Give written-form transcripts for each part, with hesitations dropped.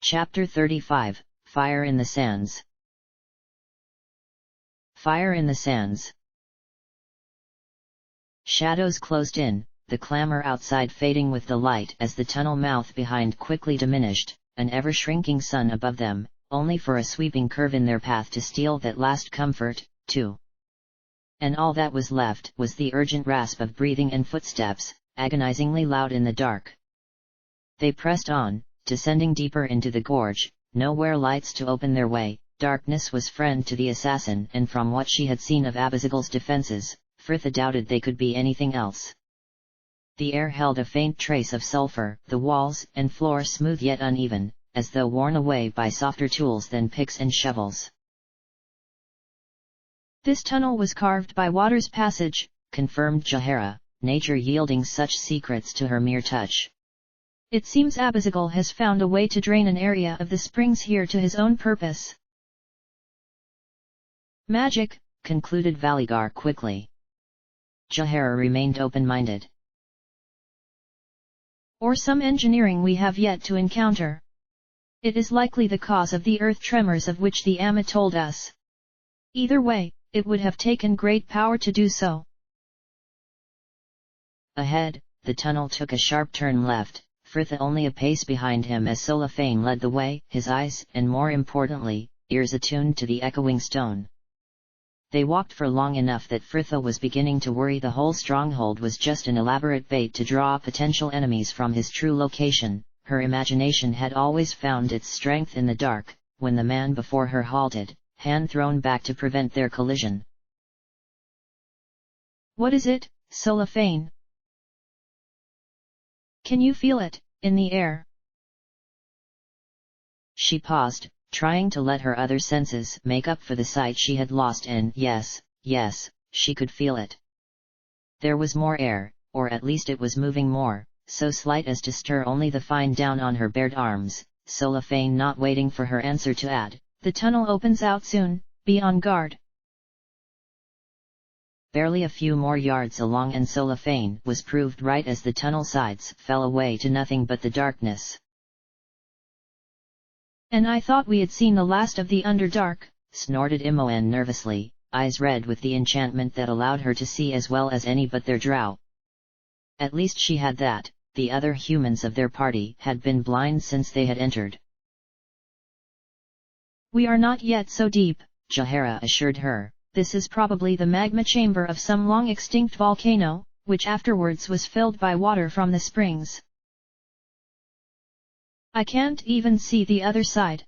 Chapter 35, Fire in the Sands. Fire in the Sands. Shadows closed in, the clamor outside fading with the light as the tunnel mouth behind quickly diminished, an ever-shrinking sun above them, only for a sweeping curve in their path to steal that last comfort, too. And all that was left was the urgent rasp of breathing and footsteps, agonizingly loud in the dark. They pressed on, descending deeper into the gorge, nowhere lights to open their way. Darkness was friend to the assassin, and from what she had seen of Abizigal's defenses, Frithha doubted they could be anything else. The air held a faint trace of sulfur, the walls and floor smooth yet uneven, as though worn away by softer tools than picks and shovels. This tunnel was carved by water's passage, confirmed Jahara, nature yielding such secrets to her mere touch. It seems Abizigal has found a way to drain an area of the springs here to his own purpose. Magic, concluded Valigar quickly. Jahara remained open-minded. Or some engineering we have yet to encounter. It is likely the cause of the earth tremors of which the Amma told us. Either way, it would have taken great power to do so. Ahead, the tunnel took a sharp turn left, Frithha only a pace behind him as Solafane led the way, his eyes, and more importantly, ears attuned to the echoing stone. They walked for long enough that Frithha was beginning to worry the whole stronghold was just an elaborate bait to draw potential enemies from his true location. Her imagination had always found its strength in the dark, when the man before her halted, hand thrown back to prevent their collision. What is it, Solafane? Can you feel it, in the air? She paused, trying to let her other senses make up for the sight she had lost, and yes, she could feel it. There was more air, or at least it was moving more, so slight as to stir only the fine down on her bared arms. Solafane not waiting for her answer to add, "The tunnel opens out soon, be on guard." Barely a few more yards along and Solafane was proved right as the tunnel sides fell away to nothing but the darkness. "And I thought we had seen the last of the Underdark," snorted Imoen nervously, eyes red with the enchantment that allowed her to see as well as any but their drow. At least she had that, the other humans of their party had been blind since they had entered. "We are not yet so deep," Jahara assured her. "This is probably the magma chamber of some long-extinct volcano, which afterwards was filled by water from the springs. I can't even see the other side."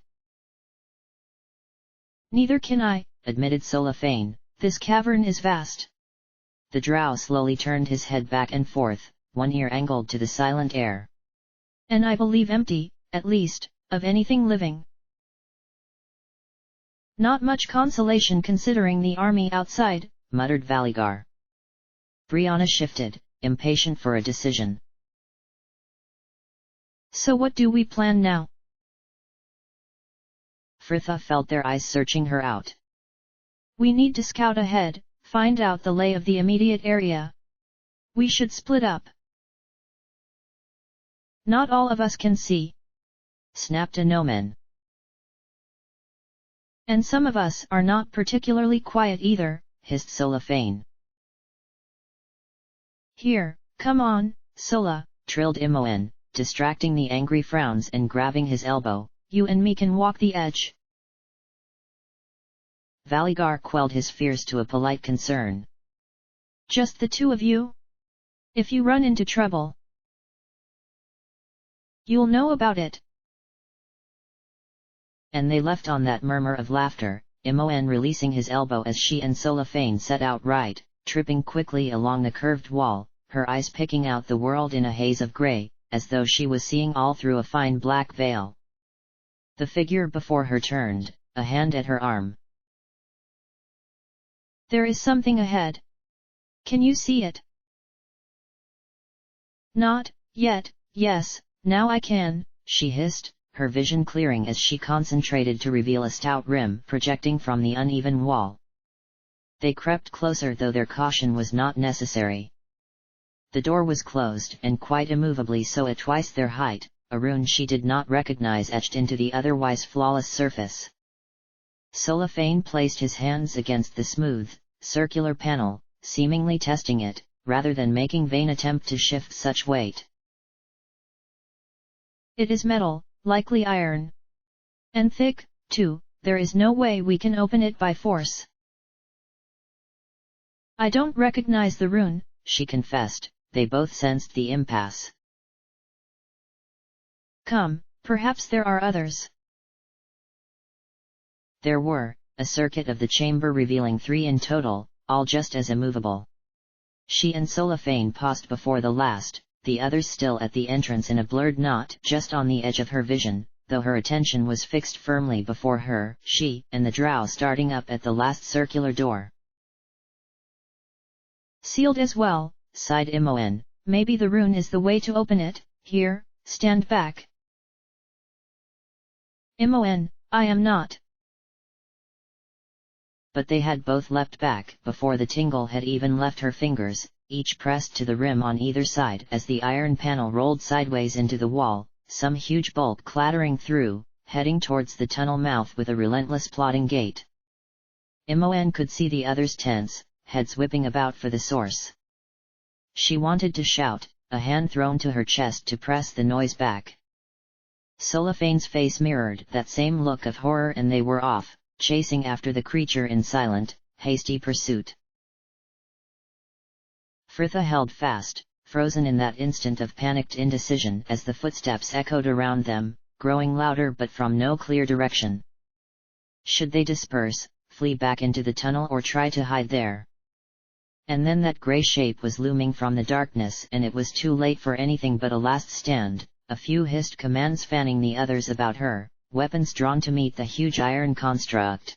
"Neither can I," admitted Solafane. "This cavern is vast." The drow slowly turned his head back and forth, one ear angled to the silent air. "And I believe empty, at least, of anything living." "Not much consolation considering the army outside," muttered Valigar. Brianna shifted, impatient for a decision. "So what do we plan now?" Frithha felt their eyes searching her out. "We need to scout ahead, find out the lay of the immediate area. We should split up. Not all of us can see," snapped a Nomen. "And some of us are not particularly quiet either," hissed Solafane. "Here, come on, Sola," trilled Imoen, distracting the angry frowns and grabbing his elbow. "You and me can walk the edge." Valigar quelled his fears to a polite concern. "Just the two of you? If you run into trouble, you'll know about it." And they left on that murmur of laughter, Imoen releasing his elbow as she and Solafane set out right, tripping quickly along the curved wall, her eyes picking out the world in a haze of grey, as though she was seeing all through a fine black veil. The figure before her turned, a hand at her arm. "There is something ahead. Can you see it?" "Not yet, yes, now I can," she hissed, her vision clearing as she concentrated to reveal a stout rim projecting from the uneven wall. They crept closer, though their caution was not necessary. The door was closed and quite immovably so at twice their height, a rune she did not recognize etched into the otherwise flawless surface. Solifane placed his hands against the smooth, circular panel, seemingly testing it, rather than making vain attempt to shift such weight. It is metal, likely iron. And thick, too, there is no way we can open it by force. I don't recognize the rune, she confessed. They both sensed the impasse. Come, perhaps there are others. There were, a circuit of the chamber revealing 3 in total, all just as immovable. She and Solifane paused before the last, the others still at the entrance in a blurred knot just on the edge of her vision, though her attention was fixed firmly before her, she and the drow starting up at the last circular door. Sealed as well, sighed Imoen. Maybe the rune is the way to open it. Here, stand back. Imoen, I am not. But they had both leapt back before the tingle had even left her fingers, each pressed to the rim on either side as the iron panel rolled sideways into the wall, some huge bulk clattering through, heading towards the tunnel mouth with a relentless plodding gait. Imoen could see the others tense, heads whipping about for the source. She wanted to shout, a hand thrown to her chest to press the noise back. Solifane's face mirrored that same look of horror and they were off, chasing after the creature in silent, hasty pursuit. Fritha held fast, frozen in that instant of panicked indecision as the footsteps echoed around them, growing louder but from no clear direction. Should they disperse, flee back into the tunnel or try to hide there? And then that grey shape was looming from the darkness and it was too late for anything but a last stand, a few hissed commands fanning the others about her, weapons drawn to meet the huge iron construct.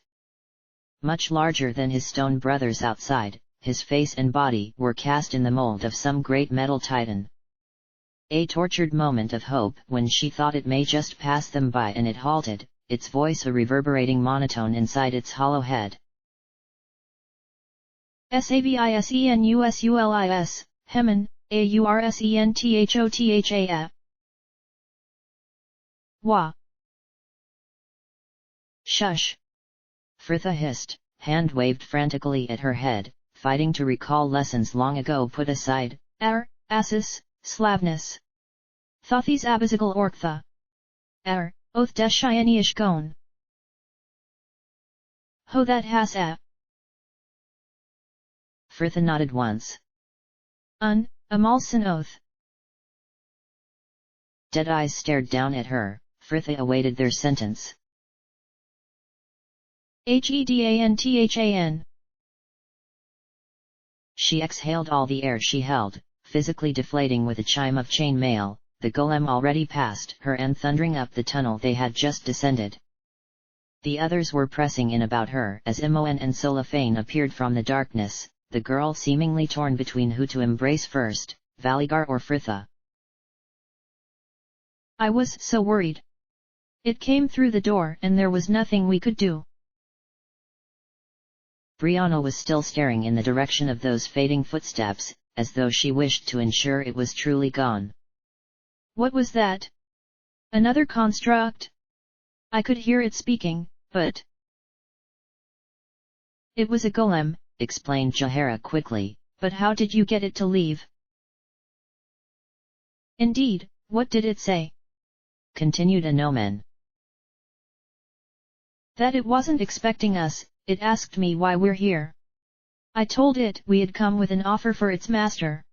Much larger than his stone brothers outside, his face and body were cast in the mold of some great metal titan. A tortured moment of hope when she thought it may just pass them by and it halted, its voice a reverberating monotone inside its hollow head. SavisenusUlis, Hemen, AursenthothA. Wah. Shush! Fritha hissed, hand waved frantically at her head, fighting to recall lessons long ago put aside. Assis, Slavnus. Thothes abazigal orktha. Oath deshianiish gon. Ho that has a. Fritha nodded once. Amalson oath. Dead eyes stared down at her. Fritha awaited their sentence. Hedanthan. She exhaled all the air she held, physically deflating with a chime of chain mail, the golem already past her and thundering up the tunnel they had just descended. The others were pressing in about her as Imoen and Solifane appeared from the darkness, the girl seemingly torn between who to embrace first, Valigar or Fritha. I was so worried. It came through the door and there was nothing we could do. Brianna was still staring in the direction of those fading footsteps, as though she wished to ensure it was truly gone. What was that? Another construct? I could hear it speaking, but... It was a golem, explained Jahara quickly. But how did you get it to leave? Indeed, what did it say? Continued Anomen. That it wasn't expecting us. It asked me why we're here. I told it we had come with an offer for its master.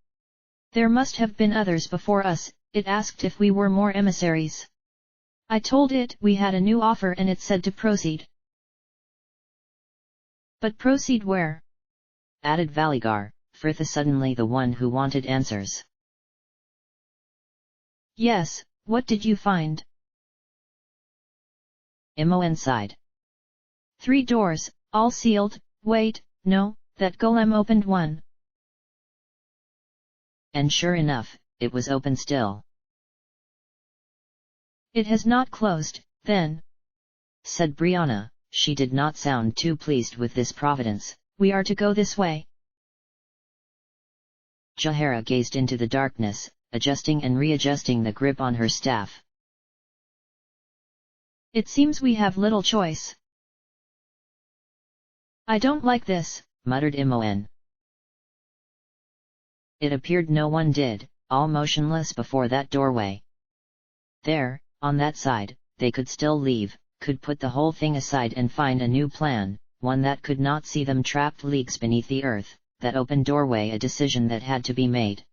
There must have been others before us. It asked if we were more emissaries. I told it we had a new offer and it said to proceed. But proceed where? Added Valigar, Fritha suddenly the one who wanted answers. Yes, what did you find? Imoen sighed. 3 doors, all sealed. Wait, no, that golem opened one. And sure enough, it was open still. It has not closed, then, said Brianna. She did not sound too pleased with this providence. We are to go this way. Jahara gazed into the darkness, adjusting and readjusting the grip on her staff. It seems we have little choice. I don't like this, muttered Imoen. It appeared no one did, all motionless before that doorway. There, on that side, they could still leave, could put the whole thing aside and find a new plan, one that could not see them trapped leagues beneath the earth, that open doorway a decision that had to be made.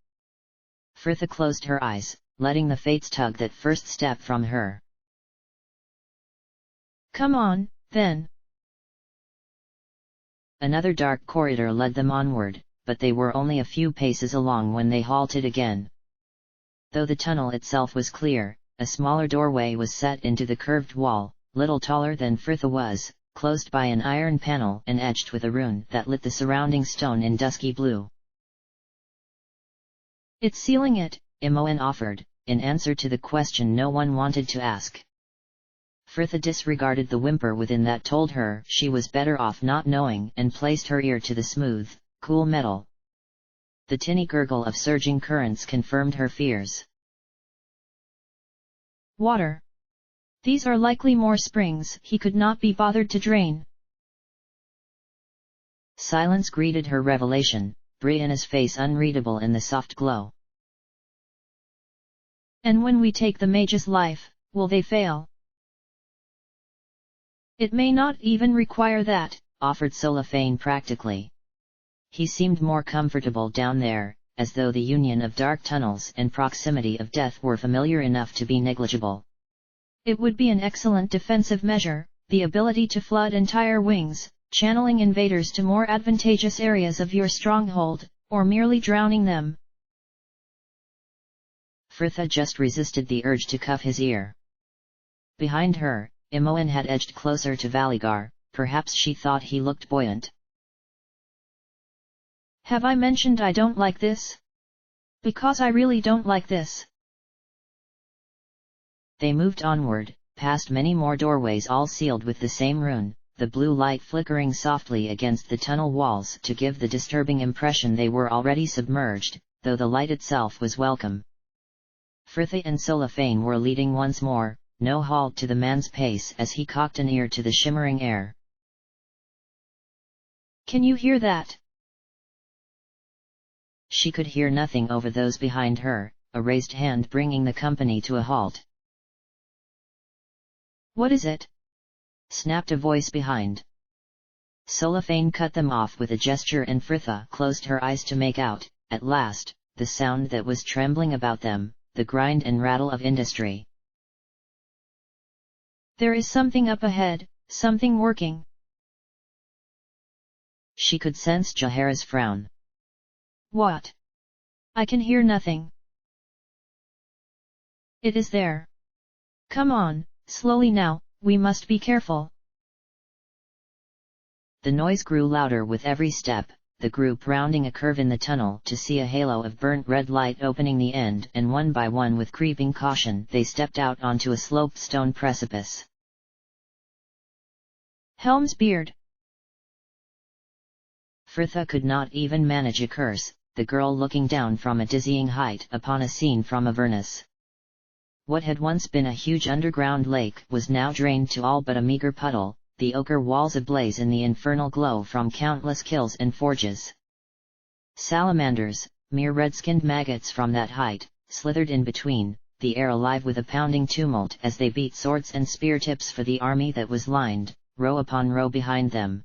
Frithla closed her eyes, letting the fates tug that first step from her. Come on, then. Another dark corridor led them onward, but they were only a few paces along when they halted again. Though the tunnel itself was clear, a smaller doorway was set into the curved wall, little taller than Frithla was, closed by an iron panel and etched with a rune that lit the surrounding stone in dusky blue. It's sealing it, Imoen offered, in answer to the question no one wanted to ask. Frithla disregarded the whimper within that told her she was better off not knowing and placed her ear to the smooth, cool metal. The tinny gurgle of surging currents confirmed her fears. Water. These are likely more springs he could not be bothered to drain. Silence greeted her revelation, Brianna's face unreadable in the soft glow. And when we take the mage's life, will they fail? It may not even require that, offered Solafane practically. He seemed more comfortable down there, as though the union of dark tunnels and proximity of death were familiar enough to be negligible. It would be an excellent defensive measure, the ability to flood entire wings, channeling invaders to more advantageous areas of your stronghold, or merely drowning them. Frithla just resisted the urge to cuff his ear. Behind her, Imoen had edged closer to Valigar, perhaps she thought he looked buoyant. Have I mentioned I don't like this? Because I really don't like this. They moved onward, past many more doorways all sealed with the same rune, the blue light flickering softly against the tunnel walls to give the disturbing impression they were already submerged, though the light itself was welcome. Frithla and Solafane were leading once more, no halt to the man's pace as he cocked an ear to the shimmering air. Can you hear that? She could hear nothing over those behind her, a raised hand bringing the company to a halt. What is it? Snapped a voice behind. Solafane cut them off with a gesture and Frithla closed her eyes to make out, at last, the sound that was trembling about them, the grind and rattle of industry. There is something up ahead, something working. She could sense Jahara's frown. What? I can hear nothing. It is there. Come on, slowly now, we must be careful. The noise grew louder with every step, the group rounding a curve in the tunnel to see a halo of burnt red light opening the end, and one by one with creeping caution they stepped out onto a sloped stone precipice. Helm's beard. Frithla could not even manage a curse, the girl looking down from a dizzying height upon a scene from Avernus. What had once been a huge underground lake was now drained to all but a meager puddle, the ochre walls ablaze in the infernal glow from countless kills and forges. Salamanders, mere red-skinned maggots from that height, slithered in between, the air alive with a pounding tumult as they beat swords and spear tips for the army that was lined, row upon row behind them.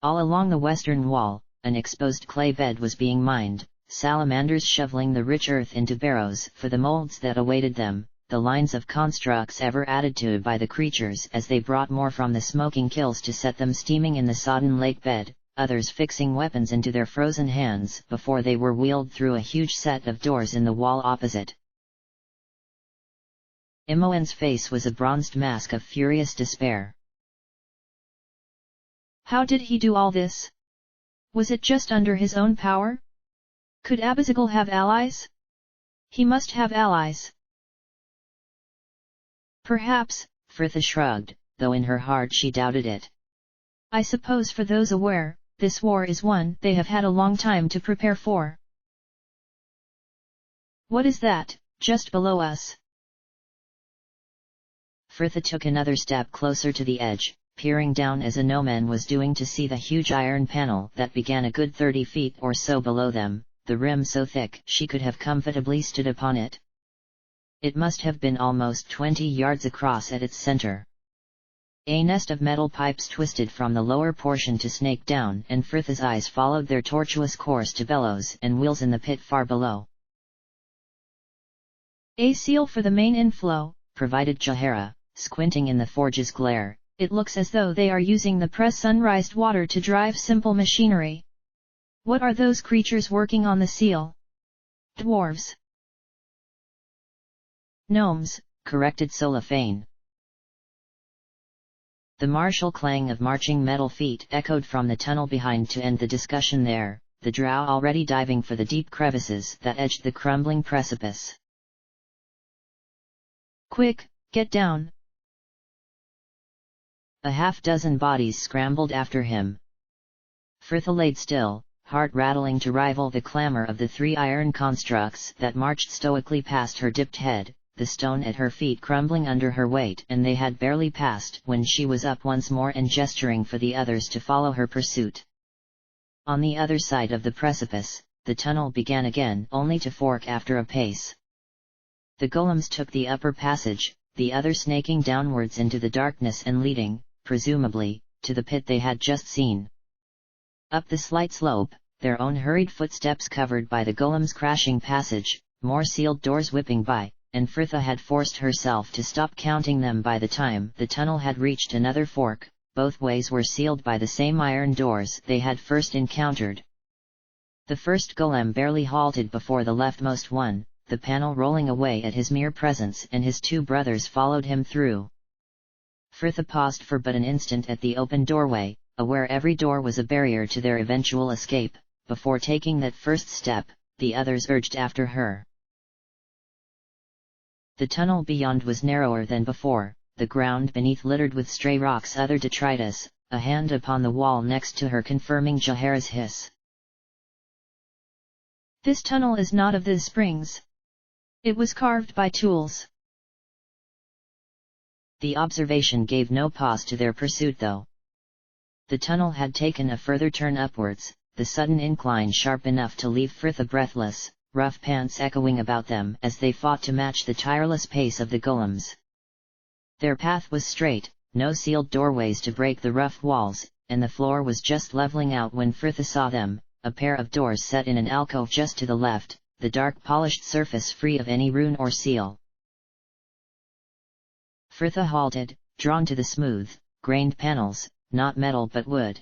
All along the western wall, an exposed clay bed was being mined, salamanders shoveling the rich earth into barrows for the molds that awaited them, the lines of constructs ever added to by the creatures as they brought more from the smoking kills to set them steaming in the sodden lake bed, others fixing weapons into their frozen hands before they were wheeled through a huge set of doors in the wall opposite. Imoen's face was a bronzed mask of furious despair. How did he do all this? Was it just under his own power? Could Abizigal have allies? He must have allies. Perhaps, Frithla shrugged, though in her heart she doubted it. I suppose for those aware, this war is one they have had a long time to prepare for. What is that, just below us? Frithha took another step closer to the edge, peering down as Anoman was doing to see the huge iron panel that began a good 30 feet or so below them, the rim so thick she could have comfortably stood upon it. It must have been almost 20 yards across at its center. A nest of metal pipes twisted from the lower portion to snake down, and Fritha's eyes followed their tortuous course to bellows and wheels in the pit far below. A seal for the main inflow, provided Jahara, squinting in the forge's glare. It looks as though they are using the pressurized water to drive simple machinery. What are those creatures working on the seal? Dwarves. Gnomes, corrected Solafane. The martial clang of marching metal feet echoed from the tunnel behind to end the discussion there, the drow already diving for the deep crevices that edged the crumbling precipice. Quick, get down! A half-dozen bodies scrambled after him. Frithha laid still, heart rattling to rival the clamor of the 3 iron constructs that marched stoically past her dipped head, the stone at her feet crumbling under her weight, and they had barely passed when she was up once more and gesturing for the others to follow her pursuit. On the other side of the precipice, the tunnel began again, only to fork after a pace. The golems took the upper passage, the other snaking downwards into the darkness and leading, presumably, to the pit they had just seen. Up the slight slope, their own hurried footsteps covered by the golems' crashing passage, more sealed doors whipping by, and Frithha had forced herself to stop counting them by the time the tunnel had reached another fork. Both ways were sealed by the same iron doors they had first encountered. The first golem barely halted before the leftmost one, the panel rolling away at his mere presence, and his 2 brothers followed him through. Frithha paused for but an instant at the open doorway, aware every door was a barrier to their eventual escape. Before taking that first step, the others urged after her. The tunnel beyond was narrower than before, the ground beneath littered with stray rocks, other detritus, a hand upon the wall next to her confirming Jahara's hiss. This tunnel is not of the springs. It was carved by tools. The observation gave no pause to their pursuit though. The tunnel had taken a further turn upwards, the sudden incline sharp enough to leave Frithha breathless, rough pants echoing about them as they fought to match the tireless pace of the golems. Their path was straight, no sealed doorways to break the rough walls, and the floor was just leveling out when Frithha saw them, a pair of doors set in an alcove just to the left, the dark polished surface free of any rune or seal. Frithha halted, drawn to the smooth, grained panels, not metal but wood.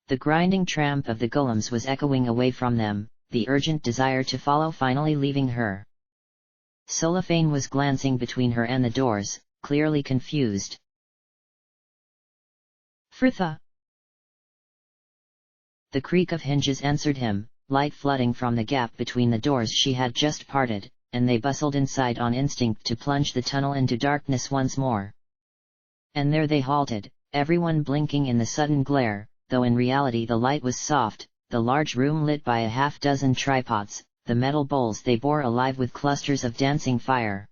The grinding tramp of the golems was echoing away from them, the urgent desire to follow finally leaving her. Solafane was glancing between her and the doors, clearly confused. Frithha! The creak of hinges answered him, light flooding from the gap between the doors she had just parted, and they bustled inside on instinct to plunge the tunnel into darkness once more. And there they halted, everyone blinking in the sudden glare, though in reality the light was soft, the large room lit by a half-dozen tripods, the metal bowls they bore alive with clusters of dancing fire.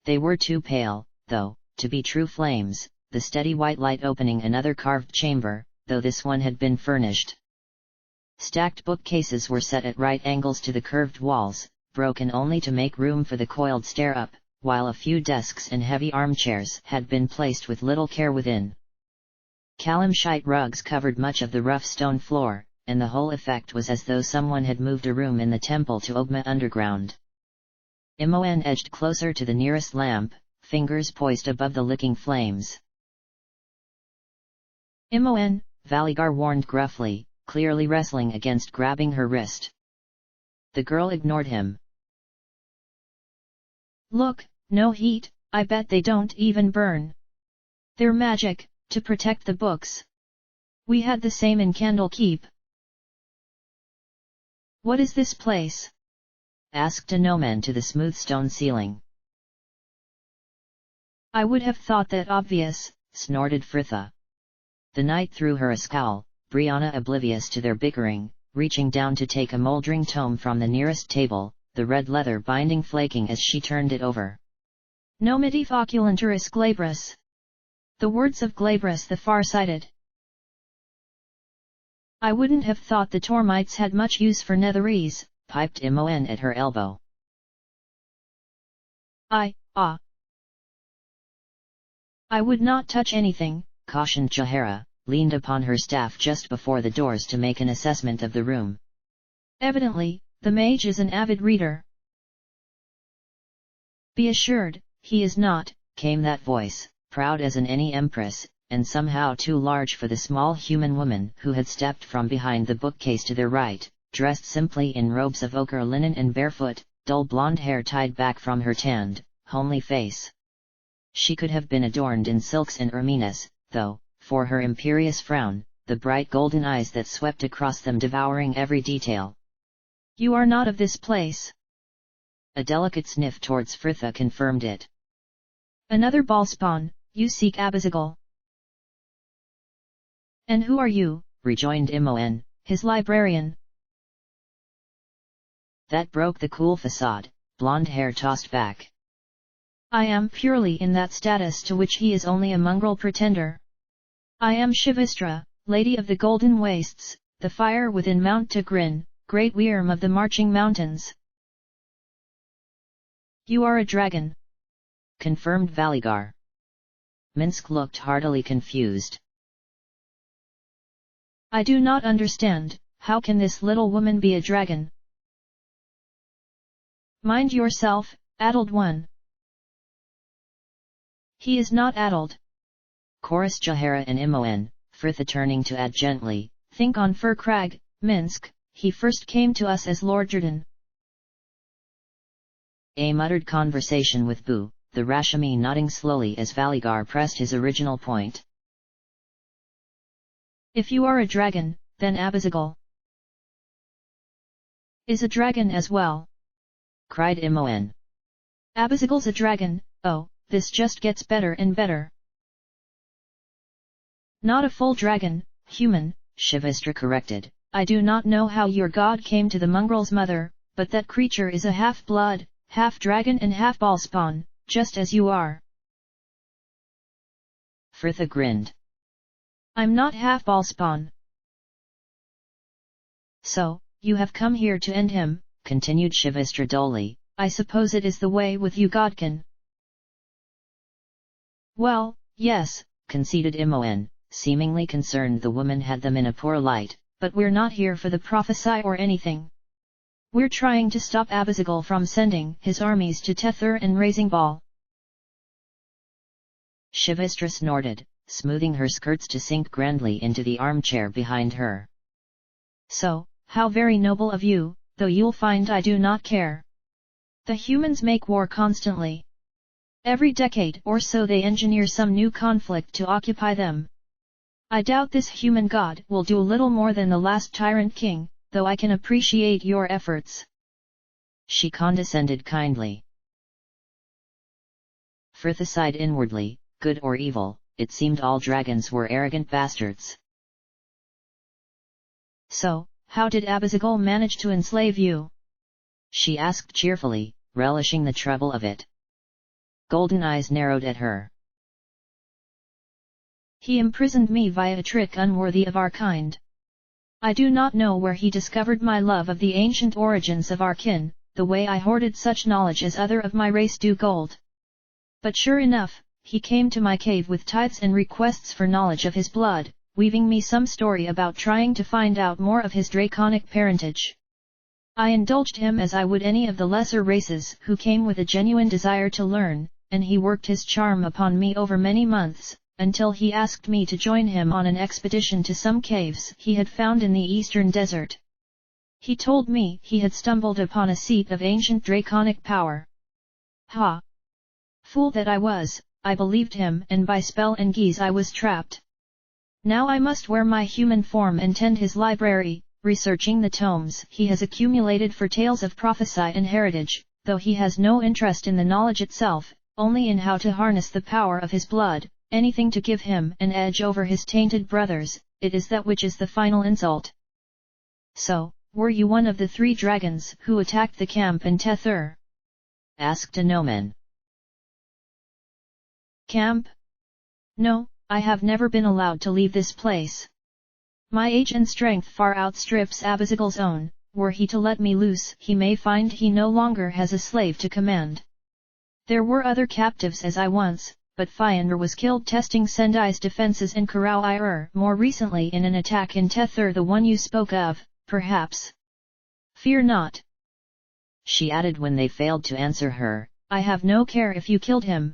They were too pale, though, to be true flames, the steady white light opening another carved chamber, though this one had been furnished. Stacked bookcases were set at right angles to the curved walls, broken only to make room for the coiled stair-up, while a few desks and heavy armchairs had been placed with little care within. Calamshite rugs covered much of the rough stone floor, and the whole effect was as though someone had moved a room in the temple to Ogma underground. Imoen edged closer to the nearest lamp, fingers poised above the licking flames. Imoen, Valigar warned gruffly, clearly wrestling against grabbing her wrist. The girl ignored him. Look, no heat, I bet they don't even burn. They're magic, to protect the books. We had the same in Candlekeep. What is this place? Asked Anoman to the smooth stone ceiling. I would have thought that obvious, snorted Frithha. The knight threw her a scowl, Brianna oblivious to their bickering, reaching down to take a mouldering tome from the nearest table, the red leather binding flaking as she turned it over. Nomitif oculenturus glabrus. The words of Glabrus the far-sighted. I wouldn't have thought the Tormites had much use for Netherese, piped Imoen at her elbow. I would not touch anything, cautioned Jahara, leaned upon her staff just before the doors to make an assessment of the room. Evidently, the mage is an avid reader. Be assured, he is not, came that voice, proud as any empress, and somehow too large for the small human woman who had stepped from behind the bookcase to their right, dressed simply in robes of ochre linen and barefoot, dull blonde hair tied back from her tanned, homely face. She could have been adorned in silks and erminas, though, for her imperious frown, the bright golden eyes that swept across them devouring every detail. You are not of this place. A delicate sniff towards Fritha confirmed it. Another ballspawn, you seek Abizigal. And who are you? Rejoined Imoen, his librarian. That broke the cool facade, blonde hair tossed back. I am purely in that status to which he is only a mongrel pretender. I am Shivistra, Lady of the Golden Wastes, the fire within Mount Tigrin, great Wyrm of the Marching Mountains. You are a dragon, confirmed Valigar. Minsk looked heartily confused. I do not understand, how can this little woman be a dragon? Mind yourself, addled one. He is not addled. Chorused Jahara and Imoen, Fritha turning to add gently, think on Fur Crag, Minsk, he first came to us as Lord Jordan. A muttered conversation with Boo, the Rashami nodding slowly as Valigar pressed his original point. If you are a dragon, then Abizigal is a dragon as well, cried Imoen. Abizigal's a dragon, oh, this just gets better and better. Not a full dragon, human, Shivistra corrected. I do not know how your god came to the mongrel's mother, but that creature is a half-blood, half-dragon and half-ballspawn, just as you are. Fritha grinned. I'm not half-ballspawn. So, you have come here to end him, continued Shivistra dully. I suppose it is the way with you godkin. Well, yes, conceded Imoen, seemingly concerned the woman had them in a poor light, but we're not here for the prophesy or anything. We're trying to stop Abizigal from sending his armies to Tether and Raising Ball. Shivistra snorted, smoothing her skirts to sink grandly into the armchair behind her. So, how very noble of you, though you'll find I do not care. The humans make war constantly. Every decade or so they engineer some new conflict to occupy them. I doubt this human god will do little more than the last tyrant king, though I can appreciate your efforts. She condescended kindly. Fritha sighed inwardly, good or evil, it seemed all dragons were arrogant bastards. So, how did Abizigal manage to enslave you? She asked cheerfully, relishing the trouble of it. Golden eyes narrowed at her. He imprisoned me via a trick unworthy of our kind. I do not know where he discovered my love of the ancient origins of our kin, the way I hoarded such knowledge as other of my race do gold. But sure enough, he came to my cave with tithes and requests for knowledge of his blood, weaving me some story about trying to find out more of his draconic parentage. I indulged him as I would any of the lesser races who came with a genuine desire to learn, and he worked his charm upon me over many months, until he asked me to join him on an expedition to some caves he had found in the eastern desert. He told me he had stumbled upon a seat of ancient draconic power. Ha! Fool that I was, I believed him and by spell and guise I was trapped. Now I must wear my human form and tend his library, researching the tomes he has accumulated for tales of prophecy and heritage, though he has no interest in the knowledge itself, only in how to harness the power of his blood, anything to give him an edge over his tainted brothers, it is that which is the final insult. So, were you one of the 3 dragons who attacked the camp in Tether? Asked a Nomen. Camp? No, I have never been allowed to leave this place. My age and strength far outstrips Abizigal's own. Were he to let me loose, he may find he no longer has a slave to command. There were other captives as I once, but Fyenrir was killed testing Sendai's defenses in Karau more recently in an attack in Tethur, the one you spoke of, perhaps. Fear not. She added when they failed to answer her, I have no care if you killed him.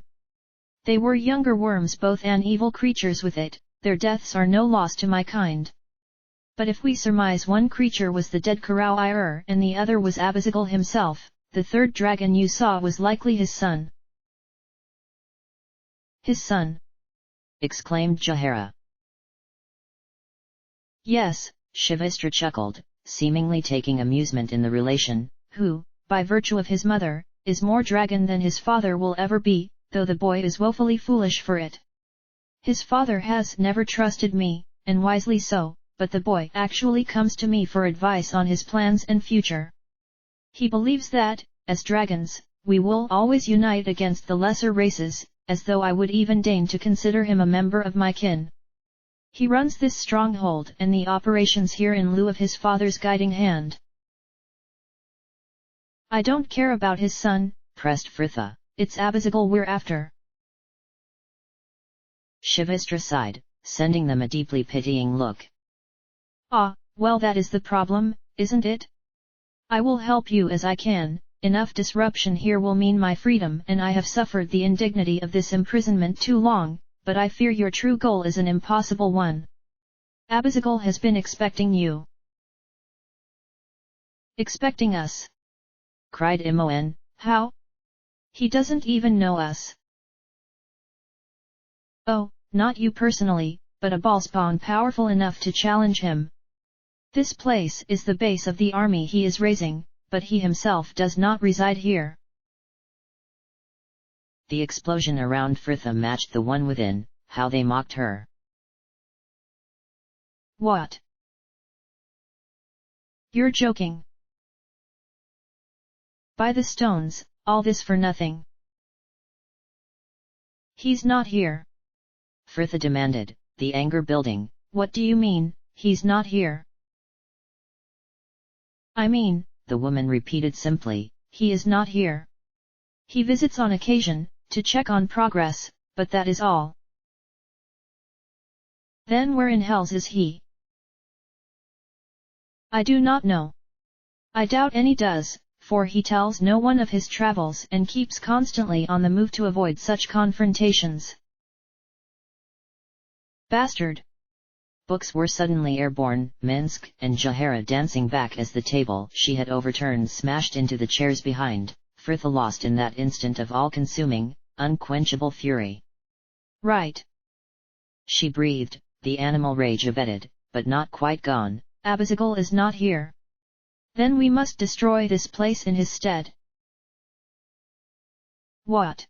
They were younger worms, both and evil creatures with it, their deaths are no loss to my kind. But if we surmise one creature was the dead Karau and the other was Abizigal himself, the third dragon you saw was likely his son. His son? Exclaimed Jahara. Yes, Shivistra chuckled, seemingly taking amusement in the relation, who, by virtue of his mother, is more dragon than his father will ever be, though the boy is woefully foolish for it. His father has never trusted me, and wisely so, but the boy actually comes to me for advice on his plans and future. He believes that, as dragons, we will always unite against the lesser races, as though I would even deign to consider him a member of my kin. He runs this stronghold and the operations here in lieu of his father's guiding hand. I don't care about his son, pressed Fritha. It's Abizigal we're after. Shivistra sighed, sending them a deeply pitying look. Ah, well, that is the problem, isn't it? I will help you as I can. Enough disruption here will mean my freedom, and I have suffered the indignity of this imprisonment too long, but I fear your true goal is an impossible one. Abizigal has been expecting you. Expecting us? Cried Imoen. How? He doesn't even know us. Oh, not you personally, but a ballspawn powerful enough to challenge him. This place is the base of the army he is raising, but he himself does not reside here. The explosion around Fritha matched the one within. How they mocked her. What? You're joking. By the stones, all this for nothing. He's not here. Fritha demanded, the anger building. What do you mean, he's not here? I mean, the woman repeated simply, he is not here. He visits on occasion, to check on progress, but that is all. Then where in hells is he? I do not know. I doubt any does, for he tells no one of his travels and keeps constantly on the move to avoid such confrontations. Bastard! Books were suddenly airborne, Minsk and Jahara dancing back as the table she had overturned smashed into the chairs behind, Fritha lost in that instant of all-consuming, unquenchable fury. Right. She breathed, the animal rage abated, but not quite gone. Abizigal is not here. Then we must destroy this place in his stead. What?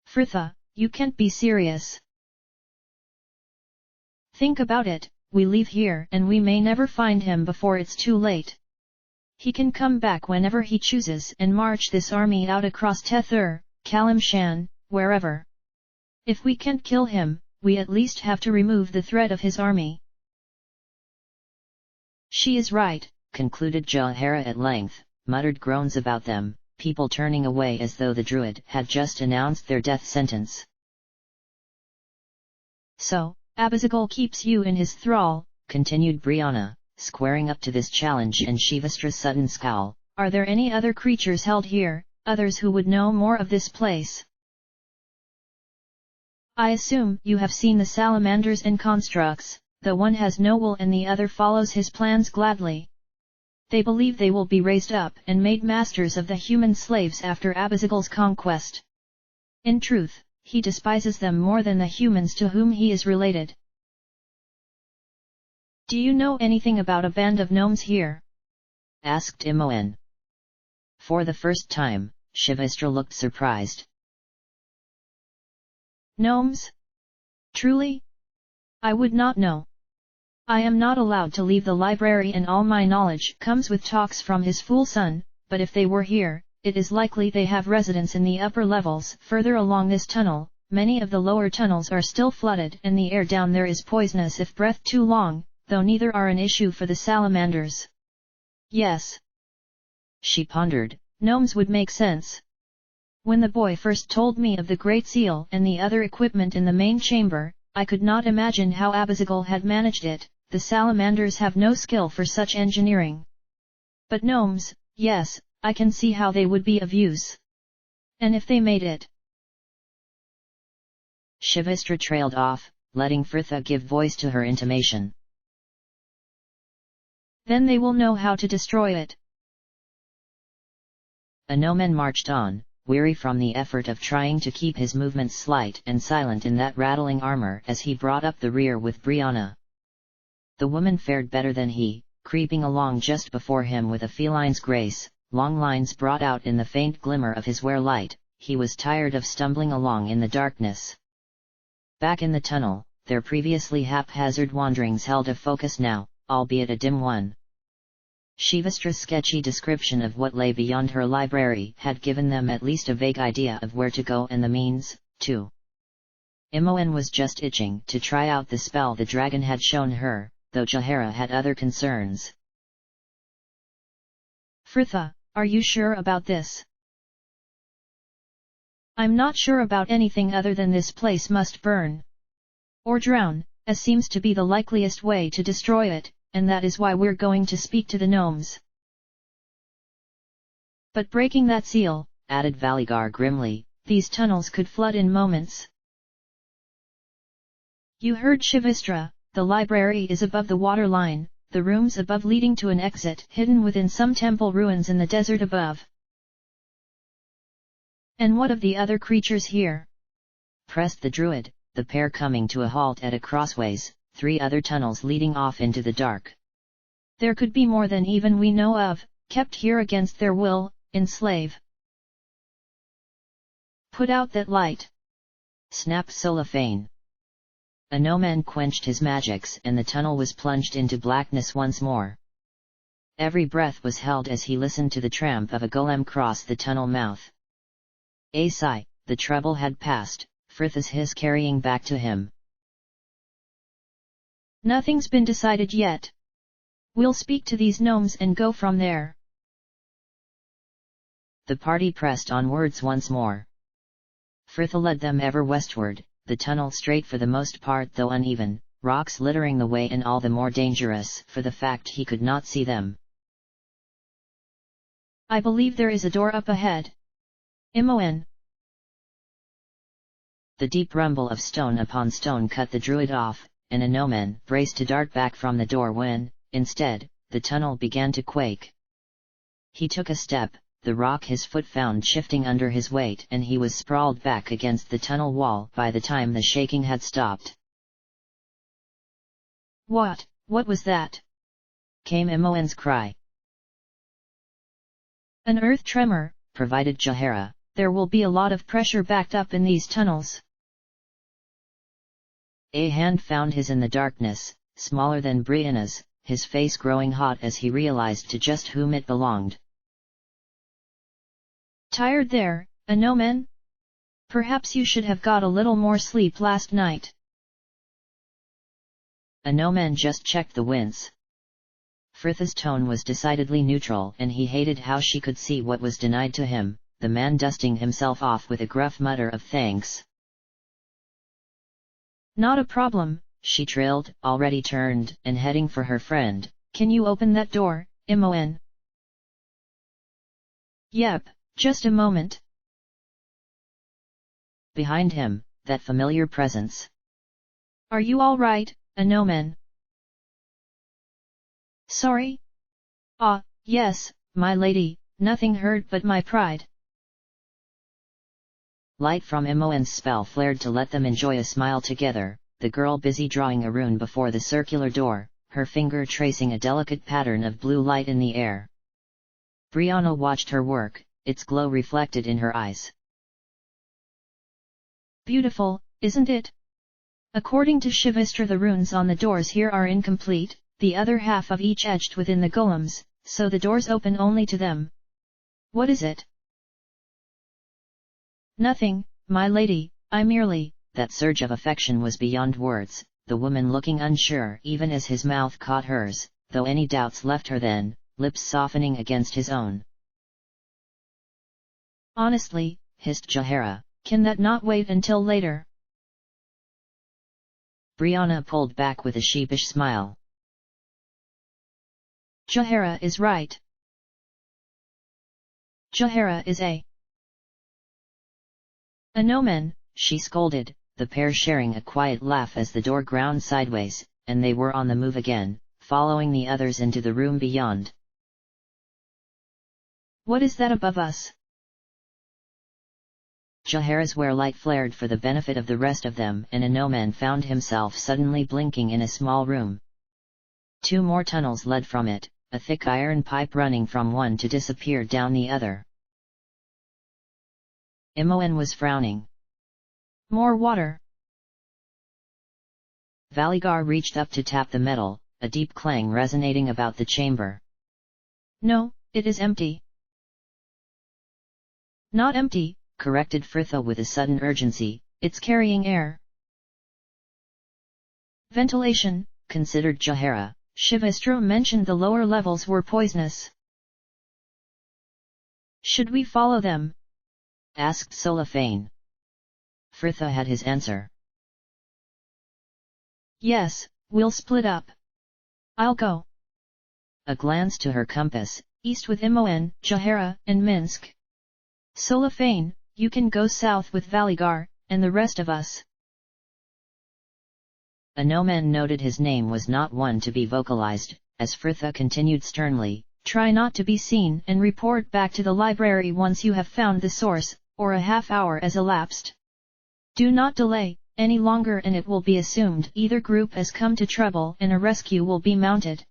Fritha, you can't be serious. Think about it, we leave here and we may never find him before it's too late. He can come back whenever he chooses and march this army out across Tethur, Kalimshan, wherever. If we can't kill him, we at least have to remove the threat of his army. She is right, concluded Jahara at length, muttered groans about them, people turning away as though the druid had just announced their death sentence. So, Abizigal keeps you in his thrall, continued Brianna, squaring up to this challenge and Shivistra's sudden scowl. Are there any other creatures held here, others who would know more of this place? I assume you have seen the salamanders and constructs, the one has no will and the other follows his plans gladly. They believe they will be raised up and made masters of the human slaves after Abizigal's conquest. In truth, he despises them more than the humans to whom he is related. Do you know anything about a band of gnomes here? Asked Imoen. For the first time, Shivistra looked surprised. Gnomes? Truly? I would not know. I am not allowed to leave the library and all my knowledge comes with talks from his fool son, but if they were here, it is likely they have residence in the upper levels. Further along this tunnel, many of the lower tunnels are still flooded and the air down there is poisonous if breathed too long, though neither are an issue for the salamanders. Yes. She pondered, gnomes would make sense. When the boy first told me of the Great Seal and the other equipment in the main chamber, I could not imagine how Abizigal had managed it. The salamanders have no skill for such engineering. But gnomes, yes, I can see how they would be of use. And if they made it? Shivistra trailed off, letting Fritha give voice to her intimation. Then they will know how to destroy it. Anoman marched on, weary from the effort of trying to keep his movements slight and silent in that rattling armor as he brought up the rear with Brianna. The woman fared better than he, creeping along just before him with a feline's grace, long lines brought out in the faint glimmer of his wear-light. He was tired of stumbling along in the darkness. Back in the tunnel, their previously haphazard wanderings held a focus now, albeit a dim one. Shivistra's sketchy description of what lay beyond her library had given them at least a vague idea of where to go and the means, too. Imoen was just itching to try out the spell the dragon had shown her, though Jahara had other concerns. Fritha, are you sure about this? I'm not sure about anything other than this place must burn. Or drown, as seems to be the likeliest way to destroy it, and that is why we're going to speak to the gnomes. But breaking that seal, added Valigar grimly, these tunnels could flood in moments. You heard Shivistra, the library is above the water line, the rooms above leading to an exit hidden within some temple ruins in the desert above. And what of the other creatures here? Pressed the druid, the pair coming to a halt at a crossways, 3 other tunnels leading off into the dark. There could be more than even we know of, kept here against their will, enslave. Put out that light! Snapped Solafane. Anoman quenched his magics and the tunnel was plunged into blackness once more. Every breath was held as he listened to the tramp of a golem cross the tunnel mouth. A sigh, the trouble had passed, Fritha's hiss carrying back to him. Nothing's been decided yet. We'll speak to these gnomes and go from there. The party pressed onwards once more. Fritha led them ever westward, the tunnel straight for the most part though uneven, rocks littering the way and all the more dangerous for the fact he could not see them. I believe there is a door up ahead. Imoen. The deep rumble of stone upon stone cut the druid off, and Anoman braced to dart back from the door when, instead, the tunnel began to quake. He took a step, the rock his foot found shifting under his weight and he was sprawled back against the tunnel wall by the time the shaking had stopped. What was that? Came Imoen's cry. An earth tremor, provided Jahara. There will be a lot of pressure backed up in these tunnels. A hand found his in the darkness, smaller than Brianna's, his face growing hot as he realized to just whom it belonged. Tired there, Anoman? Perhaps you should have got a little more sleep last night. Anoman just checked the wince. Fritha's tone was decidedly neutral and he hated how she could see what was denied to him, the man dusting himself off with a gruff mutter of thanks. Not a problem, she trilled, already turned and heading for her friend. Can you open that door, Imoen? Yep, just a moment. Behind him, that familiar presence. Are you all right, Anoman? Sorry? Ah, yes, my lady, nothing hurt but my pride. Light from Imoen's spell flared to let them enjoy a smile together, the girl busy drawing a rune before the circular door, her finger tracing a delicate pattern of blue light in the air. Brianna watched her work, its glow reflected in her eyes. Beautiful, isn't it? According to Shivistra, the runes on the doors here are incomplete, the other half of each etched within the golems, so the doors open only to them. What is it? Nothing, my lady, I merely... That surge of affection was beyond words, the woman looking unsure even as his mouth caught hers, though any doubts left her then, lips softening against his own. Honestly, hissed Jahara. Can that not wait until later? Brianna pulled back with a sheepish smile. Jahara is right. Jahara is a no-man, she scolded, the pair sharing a quiet laugh as the door ground sideways, and they were on the move again, following the others into the room beyond. What is that above us? Jahara's where light flared for the benefit of the rest of them, and a no-man found himself suddenly blinking in a small room. 2 more tunnels led from it, a thick iron pipe running from one to disappear down the other. Imoen was frowning. More water. Valigar reached up to tap the metal, a deep clang resonating about the chamber. No, it is empty. Not empty, corrected Fritha with a sudden urgency, it's carrying air. Ventilation, considered Jahara. Shivastra mentioned the lower levels were poisonous. Should we follow them? Asked Solafane. Fritha had his answer. Yes, we'll split up. I'll go. A glance to her compass. East with Imoen, Jahara, and Minsk. Solafane, you can go south with Valigar, and the rest of us. A no-man noted his name was not one to be vocalized, as Fritha continued sternly, try not to be seen and report back to the library once you have found the source, or a half hour has elapsed. Do not delay any longer and it will be assumed either group has come to trouble and a rescue will be mounted.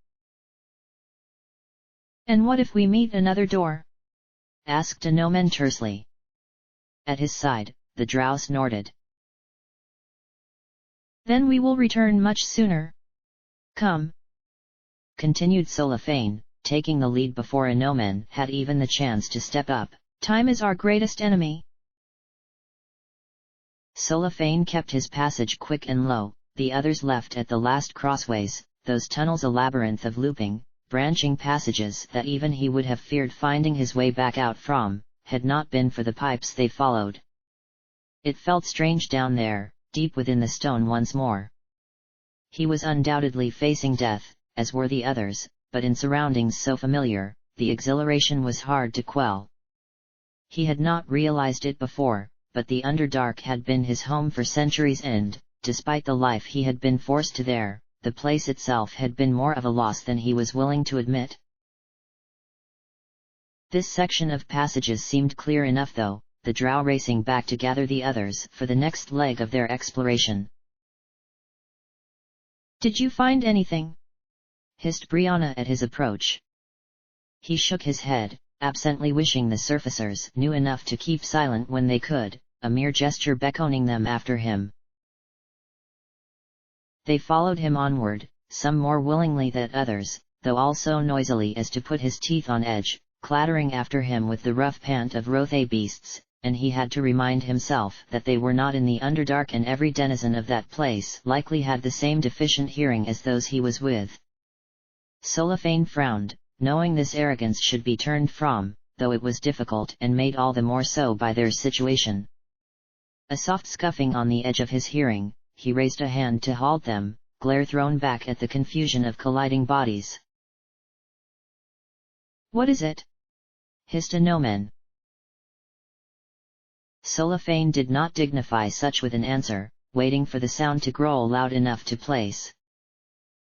And what if we meet another door? Asked a no-man tersely. At his side, the drow snorted. Then we will return much sooner. Come. Continued Solafane, taking the lead before a no-man had even the chance to step up. Time is our greatest enemy. Solafane kept his passage quick and low, the others left at the last crossways, those tunnels a labyrinth of looping, branching passages that even he would have feared finding his way back out from, had not been for the pipes they followed. It felt strange down there, deep within the stone once more. He was undoubtedly facing death, as were the others, but in surroundings so familiar, the exhilaration was hard to quell. He had not realized it before, but the Underdark had been his home for centuries and, despite the life he had been forced to there, the place itself had been more of a loss than he was willing to admit. This section of passages seemed clear enough though, the drow racing back to gather the others for the next leg of their exploration. Did you find anything? Hissed Brianna at his approach. He shook his head, absently wishing the surfacers knew enough to keep silent when they could, a mere gesture beckoning them after him. They followed him onward, some more willingly than others, though all so noisily as to put his teeth on edge, clattering after him with the rough pant of Rothe beasts, and he had to remind himself that they were not in the Underdark and every denizen of that place likely had the same deficient hearing as those he was with. Solafane frowned, knowing this arrogance should be turned from, though it was difficult and made all the more so by their situation. A soft scuffing on the edge of his hearing, he raised a hand to halt them, glare thrown back at the confusion of colliding bodies. What is it? Hissed a no-man. Solafane did not dignify such with an answer, waiting for the sound to grow loud enough to place.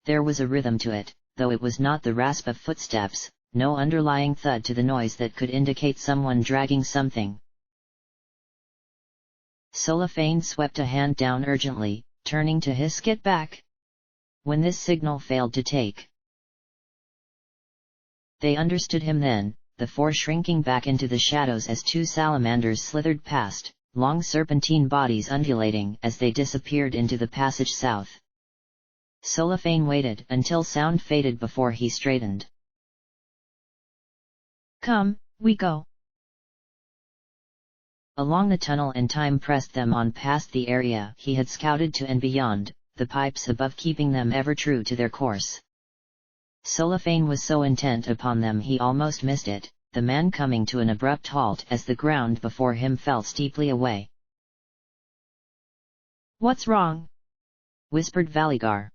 There was a rhythm to it, though it was not the rasp of footsteps, no underlying thud to the noise that could indicate someone dragging something. Solafane swept a hand down urgently, turning to hiss, "Get back!" when this signal failed to take. They understood him then, the four shrinking back into the shadows as 2 salamanders slithered past, long serpentine bodies undulating as they disappeared into the passage south. Solafane waited until sound faded before he straightened. Come, we go. Along the tunnel, and time pressed them on past the area he had scouted to and beyond, the pipes above keeping them ever true to their course. Cellophane was so intent upon them he almost missed it, the man coming to an abrupt halt as the ground before him fell steeply away. "What's wrong?" whispered Valigar.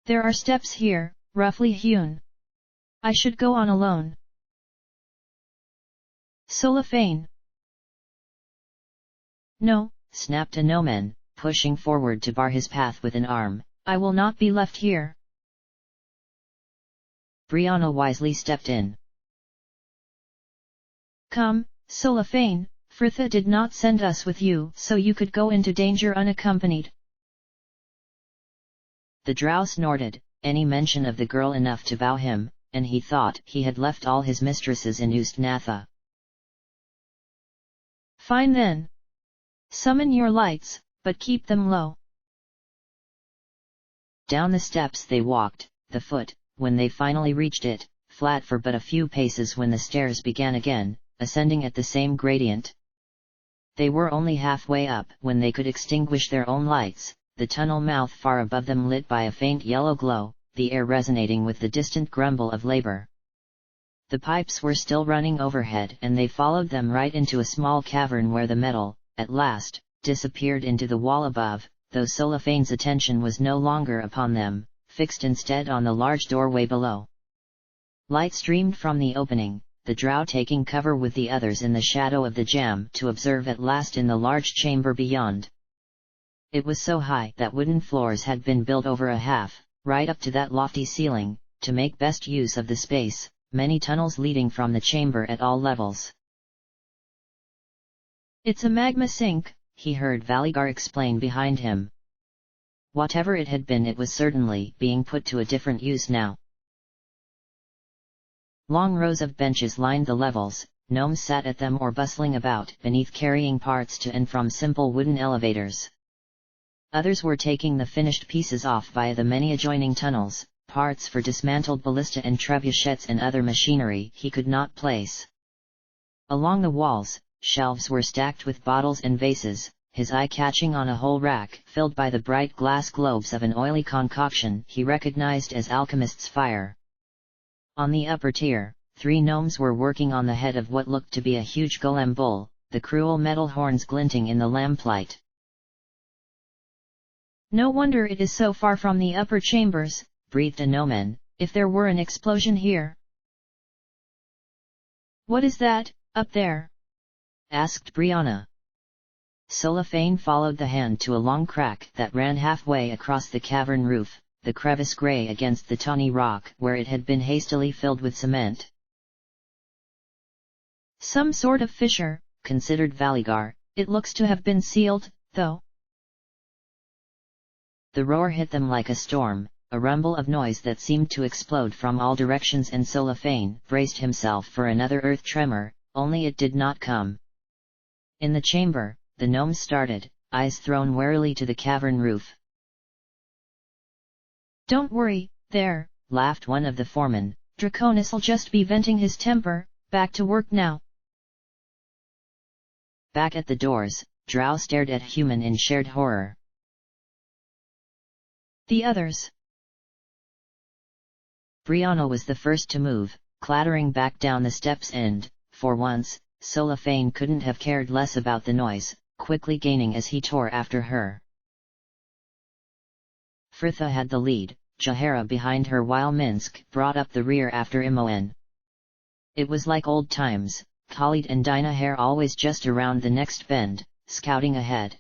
"There are steps here, roughly hewn. I should go on alone." "Cellophane." "No," snapped a gnomon, pushing forward to bar his path with an arm, "I will not be left here." Brianna wisely stepped in. "Come, Cellophane, Fritha did not send us with you so you could go into danger unaccompanied." The drow snorted, any mention of the girl enough to bow him, and he thought he had left all his mistresses in Ustnatha. "Fine then. Summon your lights, but keep them low." Down the steps they walked, the foot, when they finally reached it, flat for but a few paces when the stairs began again, ascending at the same gradient. They were only halfway up when they could extinguish their own lights, the tunnel mouth far above them lit by a faint yellow glow, the air resonating with the distant grumble of labor. The pipes were still running overhead, and they followed them right into a small cavern where the metal, at last, disappeared into the wall above, though Cellophane's attention was no longer upon them, fixed instead on the large doorway below. Light streamed from the opening, the drow taking cover with the others in the shadow of the jam to observe at last in the large chamber beyond. It was so high that wooden floors had been built over a half, right up to that lofty ceiling, to make best use of the space, many tunnels leading from the chamber at all levels. "It's a magma sink," he heard Valigar explain behind him. Whatever it had been, it was certainly being put to a different use now. Long rows of benches lined the levels, gnomes sat at them or bustling about beneath carrying parts to and from simple wooden elevators. Others were taking the finished pieces off via the many adjoining tunnels, parts for dismantled ballista and trebuchets and other machinery he could not place. Along the walls, shelves were stacked with bottles and vases, his eye catching on a whole rack filled by the bright glass globes of an oily concoction he recognized as alchemist's fire. On the upper tier, 3 gnomes were working on the head of what looked to be a huge golem bull, the cruel metal horns glinting in the lamplight. "No wonder it is so far from the upper chambers," breathed a gnomon, "if there were an explosion here." "What is that, up there?" asked Brianna. Cellophane followed the hand to a long crack that ran halfway across the cavern roof, the crevice grey against the tawny rock where it had been hastily filled with cement. "Some sort of fissure," considered Valigar, "it looks to have been sealed, though." The roar hit them like a storm, a rumble of noise that seemed to explode from all directions, and Cellophane braced himself for another earth tremor, only it did not come. In the chamber, the gnomes started, eyes thrown warily to the cavern roof. "Don't worry, there," laughed one of the foremen. "Draconis'll just be venting his temper, back to work now." Back at the doors, drow stared at Human in shared horror. "The others?" Brianna was the first to move, clattering back down the steps, and, for once, Cellophane couldn't have cared less about the noise, quickly gaining as he tore after her. Fritha had the lead, Jahara behind her, while Minsk brought up the rear after Imoen. It was like old times, Khalid and Dinaher always just around the next bend, scouting ahead.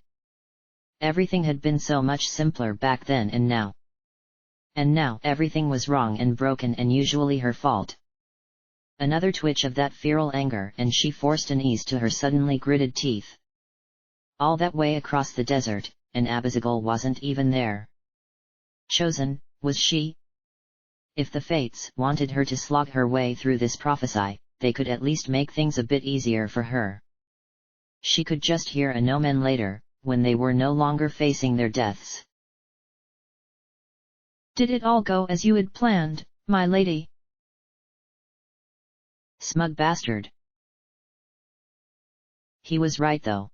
Everything had been so much simpler back then, and now everything was wrong and broken, and usually her fault. Another twitch of that feral anger, and she forced an ease to her suddenly gritted teeth. All that way across the desert, and Abizigal wasn't even there. Chosen, was she? If the fates wanted her to slog her way through this prophecy, they could at least make things a bit easier for her. She could just hear a gnomon later, when they were no longer facing their deaths. "Did it all go as you had planned, my lady?" "Smug bastard." He was right though.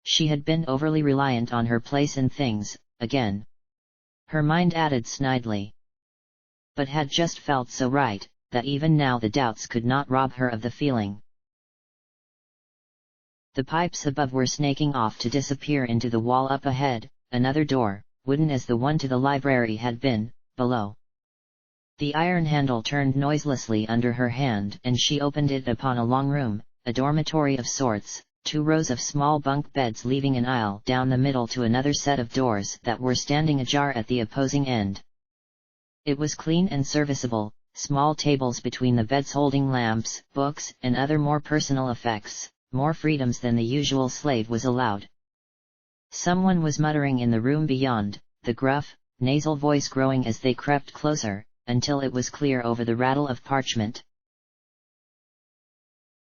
She had been overly reliant on her place in things, again. Her mind added snidely. But had just felt so right, that even now the doubts could not rob her of the feeling. The pipes above were snaking off to disappear into the wall up ahead, another door, wooden as the one to the library had been, below. The iron handle turned noiselessly under her hand and she opened it upon a long room, a dormitory of sorts, 2 rows of small bunk beds leaving an aisle down the middle to another set of doors that were standing ajar at the opposing end. It was clean and serviceable, small tables between the beds holding lamps, books, and other more personal effects, more freedoms than the usual slave was allowed. Someone was muttering in the room beyond, the gruff, nasal voice growing as they crept closer, until it was clear over the rattle of parchment.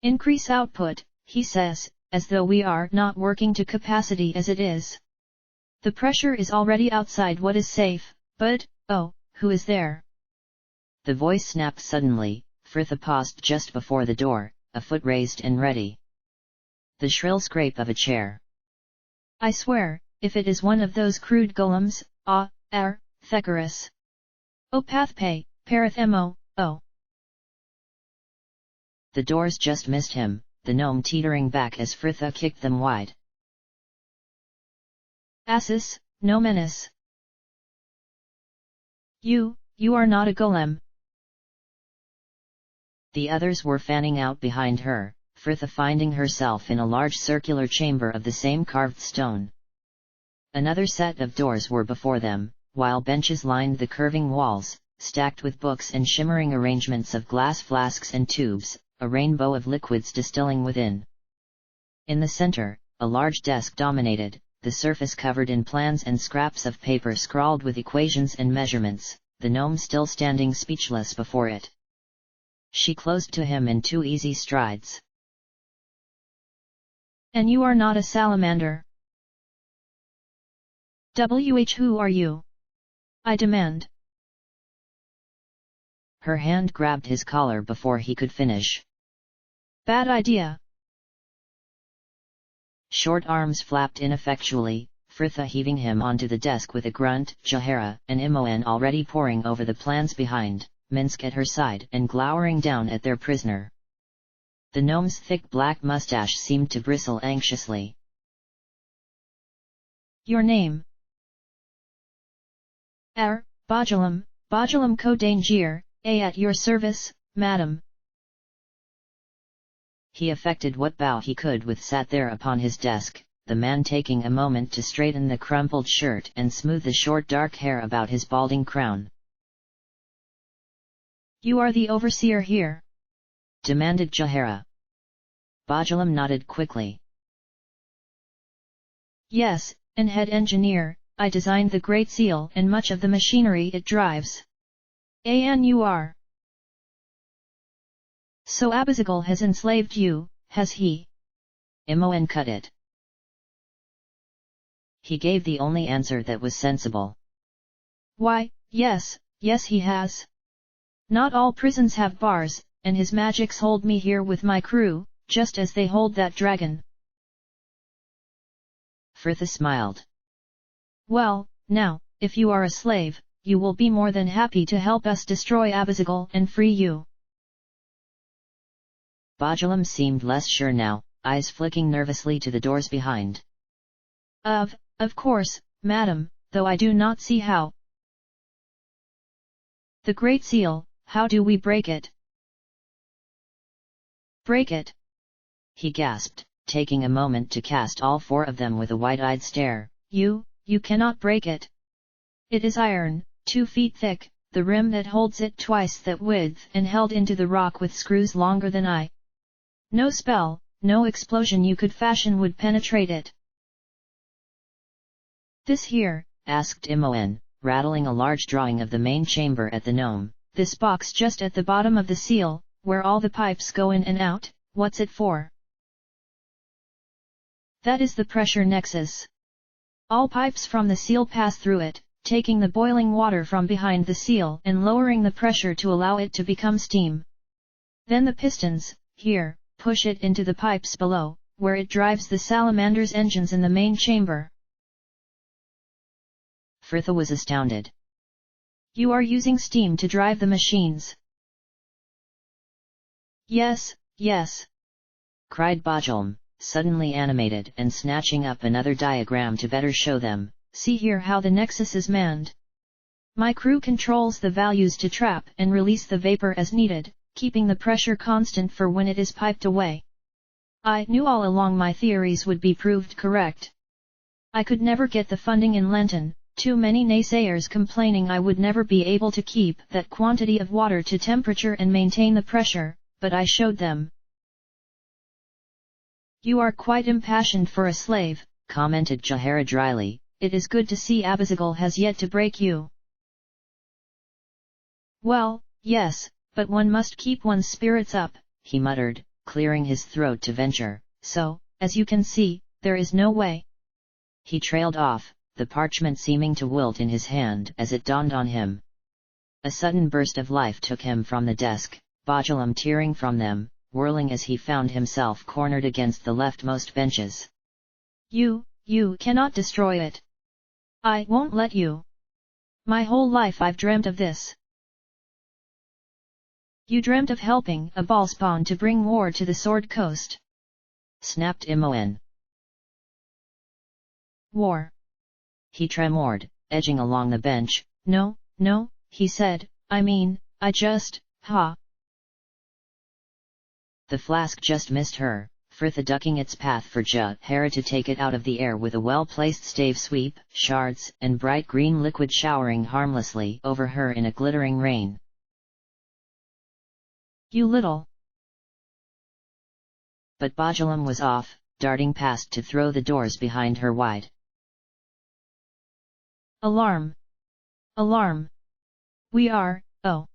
Increase output, he says, as though we are not working to capacity as it is. The pressure is already outside what is safe, but, oh, who is there? The voice snapped suddenly. Fritha paused just before the door, a foot raised and ready. The shrill scrape of a chair. I swear, if it is one of those crude golems, Thecarus. O Pathpay, Parathemo, oh. The doors just missed him, the gnome teetering back as Fritha kicked them wide. Assis, no menace. You are not a golem. The others were fanning out behind her, Fritha finding herself in a large circular chamber of the same carved stone. Another set of doors were before them, while benches lined the curving walls, stacked with books and shimmering arrangements of glass flasks and tubes, a rainbow of liquids distilling within. In the center, a large desk dominated, the surface covered in plans and scraps of paper scrawled with equations and measurements, the gnome still standing speechless before it. She closed to him in 2 easy strides. And you are not a salamander. Who are you? I demand. Her hand grabbed his collar before he could finish. Bad idea. Short arms flapped ineffectually, Fritha heaving him onto the desk with a grunt, Jahara and Imoen already poring over the plans behind, Minsk at her side and glowering down at their prisoner. The gnome's thick black mustache seemed to bristle anxiously. Your name? Bajalam Kodangir, at your service, madam. He effected what bow he could with sat there upon his desk, the man taking a moment to straighten the crumpled shirt and smooth the short dark hair about his balding crown. You are the overseer here? Demanded Jahara. Bajalam nodded quickly. Yes, and head engineer. I designed the Great Seal and much of the machinery it drives. ANUR. So Abizagal has enslaved you, has he? Imoen cut it. He gave the only answer that was sensible. Why, yes he has. Not all prisons have bars, and his magics hold me here with my crew, just as they hold that dragon. Fritha smiled. Well, now, if you are a slave, you will be more than happy to help us destroy Abizagal and free you. Bajalam seemed less sure now, eyes flicking nervously to the doors behind. Of course, madam, though I do not see how. The Great Seal, how do we break it? Break it? He gasped, taking a moment to cast all 4 of them with a wide-eyed stare. You cannot break it. It is iron, 2 feet thick, the rim that holds it twice that width and held into the rock with screws longer than I. No spell, no explosion you could fashion would penetrate it. This here, asked Imoen, rattling a large drawing of the main chamber at the gnome. This box just at the bottom of the seal, where all the pipes go in and out, what's it for? That is the pressure nexus. All pipes from the seal pass through it, taking the boiling water from behind the seal and lowering the pressure to allow it to become steam. Then the pistons, here, push it into the pipes below, where it drives the salamander's engines in the main chamber. Frithha was astounded. You are using steam to drive the machines? Yes, yes, cried Bajulm, suddenly animated and snatching up another diagram to better show them. See here how the nexus is manned. My crew controls the values to trap and release the vapor as needed, keeping the pressure constant for when it is piped away. I knew all along my theories would be proved correct. I could never get the funding in Lenton, too many naysayers complaining I would never be able to keep that quantity of water to temperature and maintain the pressure, but I showed them. You are quite impassioned for a slave, commented Jahara dryly. It is good to see Abizagal has yet to break you. Well, yes, but one must keep one's spirits up, he muttered, clearing his throat to venture. So, as you can see, there is no way. He trailed off, the parchment seeming to wilt in his hand as it dawned on him. A sudden burst of life took him from the desk, Bajulum tearing from them, whirling as he found himself cornered against the leftmost benches. You cannot destroy it. I won't let you. My whole life I've dreamt of this. You dreamt of helping a ballspawn to bring war to the Sword Coast, snapped Imoen. War. He tremored, edging along the bench. No, he said, I mean, I just, The flask just missed her, Frithha ducking its path for Jahara to take it out of the air with a well-placed stave sweep, shards and bright green liquid showering harmlessly over her in a glittering rain. You little. But Bajulum was off, darting past to throw the doors behind her wide. Alarm! Alarm! We are, oh!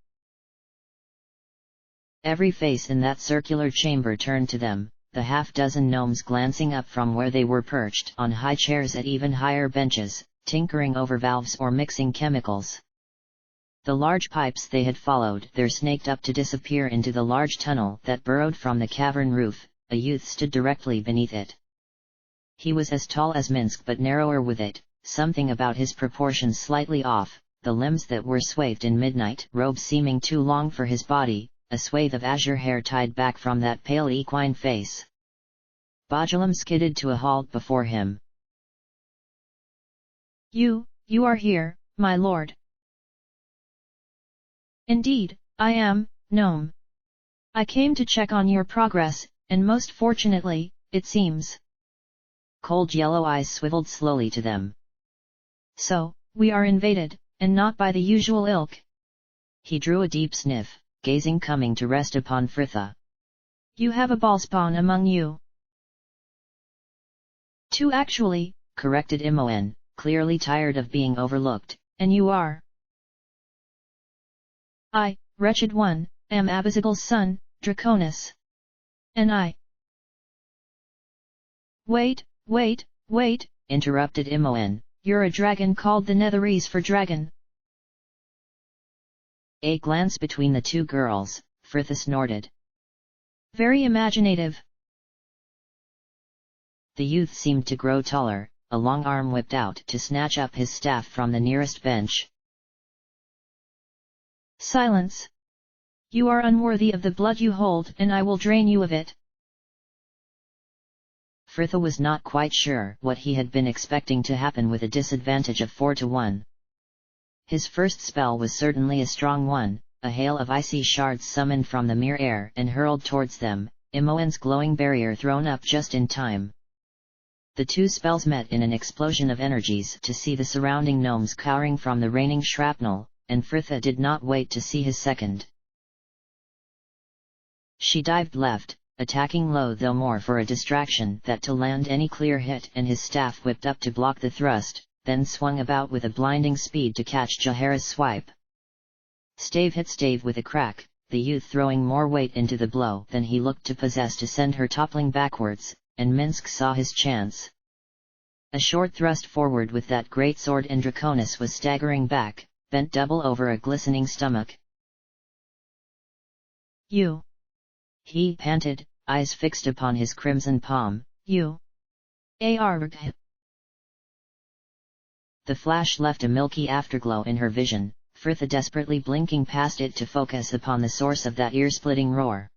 Every face in that circular chamber turned to them, the half-dozen gnomes glancing up from where they were perched on high chairs at even higher benches, tinkering over valves or mixing chemicals. The large pipes they had followed there snaked up to disappear into the large tunnel that burrowed from the cavern roof. A youth stood directly beneath it. He was as tall as Minsk but narrower with it, something about his proportions slightly off, the limbs that were swathed in midnight robes seeming too long for his body, a swathe of azure hair tied back from that pale equine face. Bajulum skidded to a halt before him. You are here, my lord. Indeed, I am, gnome. I came to check on your progress, and most fortunately, it seems. Cold yellow eyes swiveled slowly to them. So, we are invaded, and not by the usual ilk. He drew a deep sniff, gazing coming to rest upon Frithha. You have a ballspawn among you. Two actually, corrected Imoen, clearly tired of being overlooked. And you are? I, wretched one, am Abizagal's son, Draconis. And I. Wait, interrupted Imoen. You're a dragon called the Netherese for dragon. A glance between the two girls, Frithha snorted. Very imaginative. The youth seemed to grow taller, a long arm whipped out to snatch up his staff from the nearest bench. Silence! You are unworthy of the blood you hold, and I will drain you of it. Frithha was not quite sure what he had been expecting to happen with a disadvantage of 4-1. His first spell was certainly a strong one, a hail of icy shards summoned from the mere air and hurled towards them, Imoen's glowing barrier thrown up just in time. The two spells met in an explosion of energies to see the surrounding gnomes cowering from the raining shrapnel, and Frithha did not wait to see his second. She dived left, attacking low though more for a distraction that to land any clear hit, and his staff whipped up to block the thrust, then swung about with a blinding speed to catch Jahara's swipe. Stave hit stave with a crack, the youth throwing more weight into the blow than he looked to possess to send her toppling backwards, and Minsk saw his chance. A short thrust forward with that great sword and Draconis was staggering back, bent double over a glistening stomach. You! He panted, eyes fixed upon his crimson palm. you. Arg. The flash left a milky afterglow in her vision, Frithha desperately blinking past it to focus upon the source of that ear-splitting roar.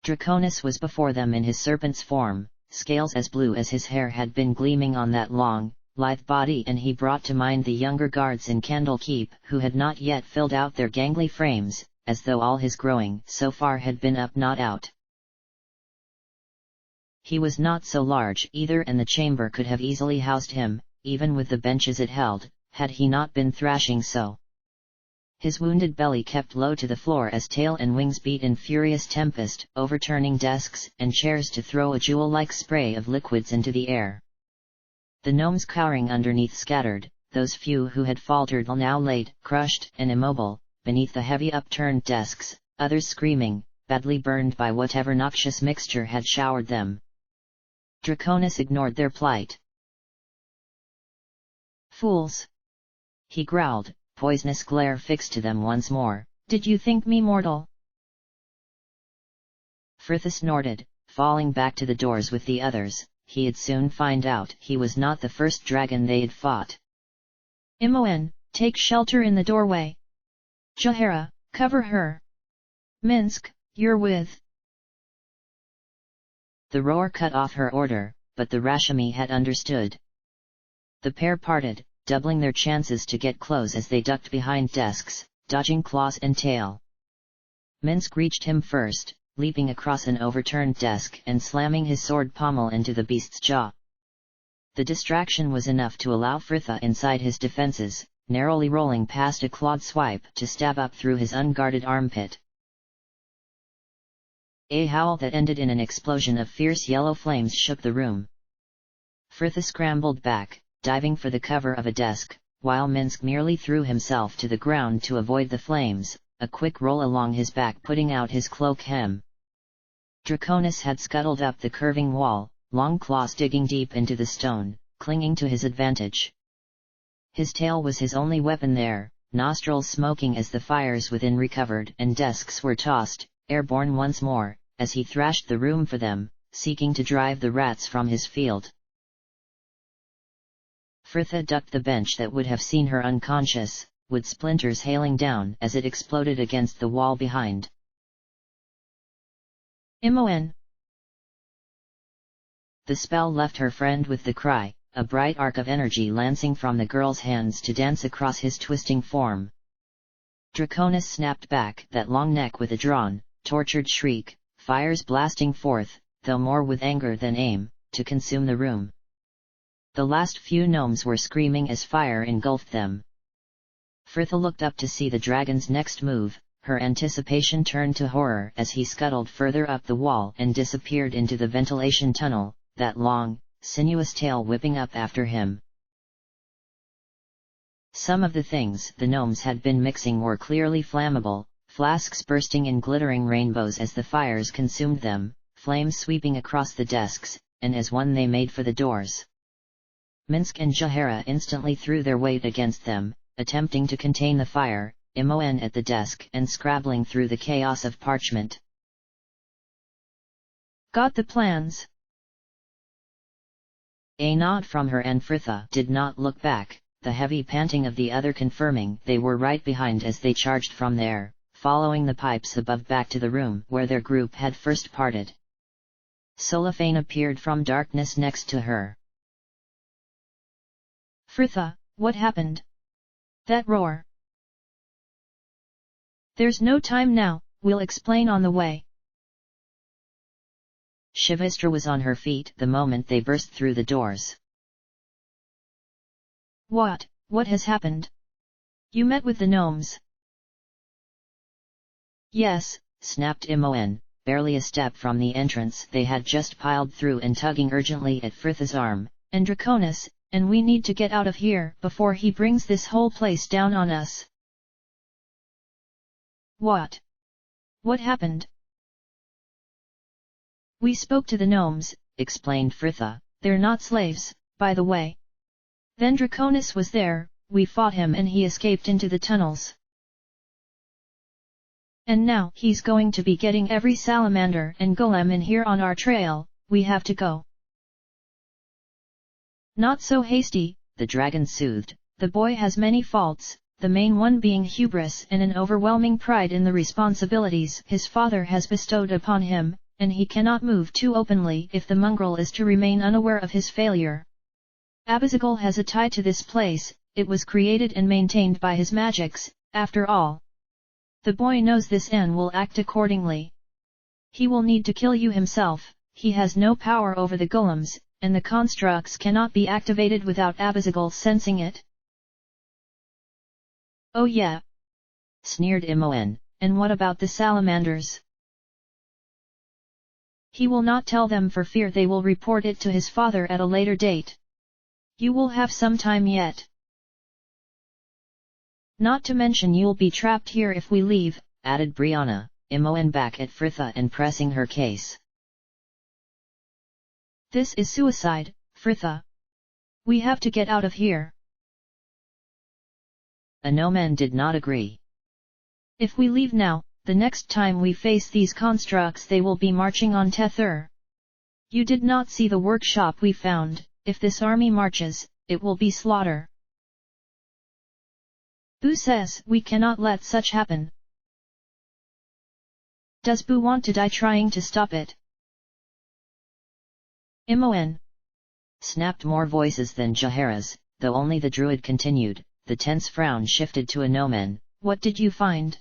Draconis was before them in his serpent's form, scales as blue as his hair had been gleaming on that long, lithe body, and he brought to mind the younger guards in Candlekeep who had not yet filled out their gangly frames, as though all his growing so far had been up not out. He was not so large either, and the chamber could have easily housed him, even with the benches it held, had he not been thrashing so. His wounded belly kept low to the floor as tail and wings beat in furious tempest, overturning desks and chairs to throw a jewel-like spray of liquids into the air. The gnomes cowering underneath scattered, those few who had faltered now laid, crushed and immobile, beneath the heavy upturned desks, others screaming, badly burned by whatever noxious mixture had showered them. Draconis ignored their plight. Fools! He growled, poisonous glare fixed to them once more. Did you think me mortal? Frithha snorted, falling back to the doors with the others. He'd soon find out he was not the first dragon they'd fought. Imoen, take shelter in the doorway. Jahara, cover her. Minsk, you're with. The roar cut off her order, but the Rashami had understood. The pair parted, doubling their chances to get close as they ducked behind desks, dodging claws and tail. Minsk reached him first, leaping across an overturned desk and slamming his sword pommel into the beast's jaw. The distraction was enough to allow Frithha inside his defenses, narrowly rolling past a clawed swipe to stab up through his unguarded armpit. A howl that ended in an explosion of fierce yellow flames shook the room. Frithha scrambled back, diving for the cover of a desk, while Minsk merely threw himself to the ground to avoid the flames, a quick roll along his back putting out his cloak hem. Draconis had scuttled up the curving wall, long claws digging deep into the stone, clinging to his advantage. His tail was his only weapon there, nostrils smoking as the fires within recovered and desks were tossed, airborne once more, as he thrashed the room for them, seeking to drive the rats from his field. Frithha ducked the bench that would have seen her unconscious, wood splinters hailing down as it exploded against the wall behind. Imoen! The spell left her friend with the cry, a bright arc of energy lancing from the girl's hands to dance across his twisting form. Draconis snapped back that long neck with a drawn, tortured shriek, fires blasting forth, though more with anger than aim, to consume the room. The last few gnomes were screaming as fire engulfed them. Frithha looked up to see the dragon's next move, her anticipation turned to horror as he scuttled further up the wall and disappeared into the ventilation tunnel, that long, sinuous tail whipping up after him. Some of the things the gnomes had been mixing were clearly flammable, flasks bursting in glittering rainbows as the fires consumed them, flames sweeping across the desks, and as one they made for the doors. Minsk and Jahara instantly threw their weight against them, attempting to contain the fire, Imoen at the desk and scrabbling through the chaos of parchment. Got the plans? A nod from her, and Frithha did not look back, the heavy panting of the other confirming they were right behind as they charged from there, following the pipes above back to the room where their group had first parted. Solifane appeared from darkness next to her. Frithha, what happened? That roar! There's no time now, we'll explain on the way. Shivistra was on her feet the moment they burst through the doors. What has happened? You met with the gnomes? Yes, snapped Imoen, barely a step from the entrance they had just piled through and tugging urgently at Frithha's arm. And Draconis, and we need to get out of here before he brings this whole place down on us. What happened? We spoke to the gnomes, explained Frithha. They're not slaves, by the way. Then Draconis was there, we fought him and he escaped into the tunnels. And now he's going to be getting every salamander and golem in here on our trail. We have to go. Not so hasty, the dragon soothed. the boy has many faults, the main one being hubris and an overwhelming pride in the responsibilities his father has bestowed upon him, and he cannot move too openly if the mongrel is to remain unaware of his failure. Abizigal has a tie to this place, it was created and maintained by his magics, after all. The boy knows this and will act accordingly. He will need to kill you himself, he has no power over the golems, and the constructs cannot be activated without Abizigal sensing it. Oh yeah, sneered Imoen, and what about the salamanders? He will not tell them for fear they will report it to his father at a later date. You will have some time yet. Not to mention you'll be trapped here if we leave, added Brianna, Imoen back at Fritha and pressing her case. This is suicide, Fritha. We have to get out of here. Anomen did not agree. If we leave now, the next time we face these constructs they will be marching on Tether. You did not see the workshop we found, if this army marches, it will be slaughter. Boo says we cannot let such happen. Does Boo want to die trying to stop it? Imoen, snapped more voices than Jahara's, though only the druid continued. The tense frown shifted to Anomen. What did you find?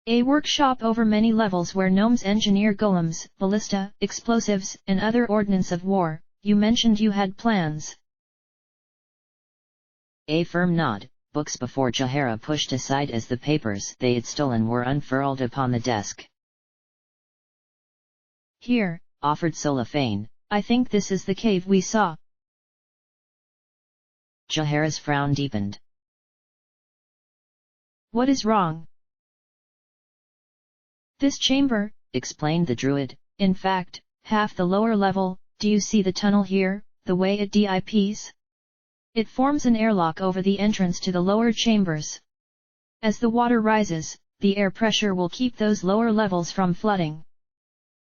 A workshop over many levels where gnomes engineer golems, ballista, explosives, and other ordnance of war. You mentioned you had plans. A firm nod, books before Jahara pushed aside as the papers they had stolen were unfurled upon the desk. Here, offered Solafane. I think this is the cave we saw. Jahara's frown deepened. What is wrong? This chamber, explained the druid. In fact, half the lower level, do you see the tunnel here, the way it dips? It forms an airlock over the entrance to the lower chambers. As the water rises, the air pressure will keep those lower levels from flooding.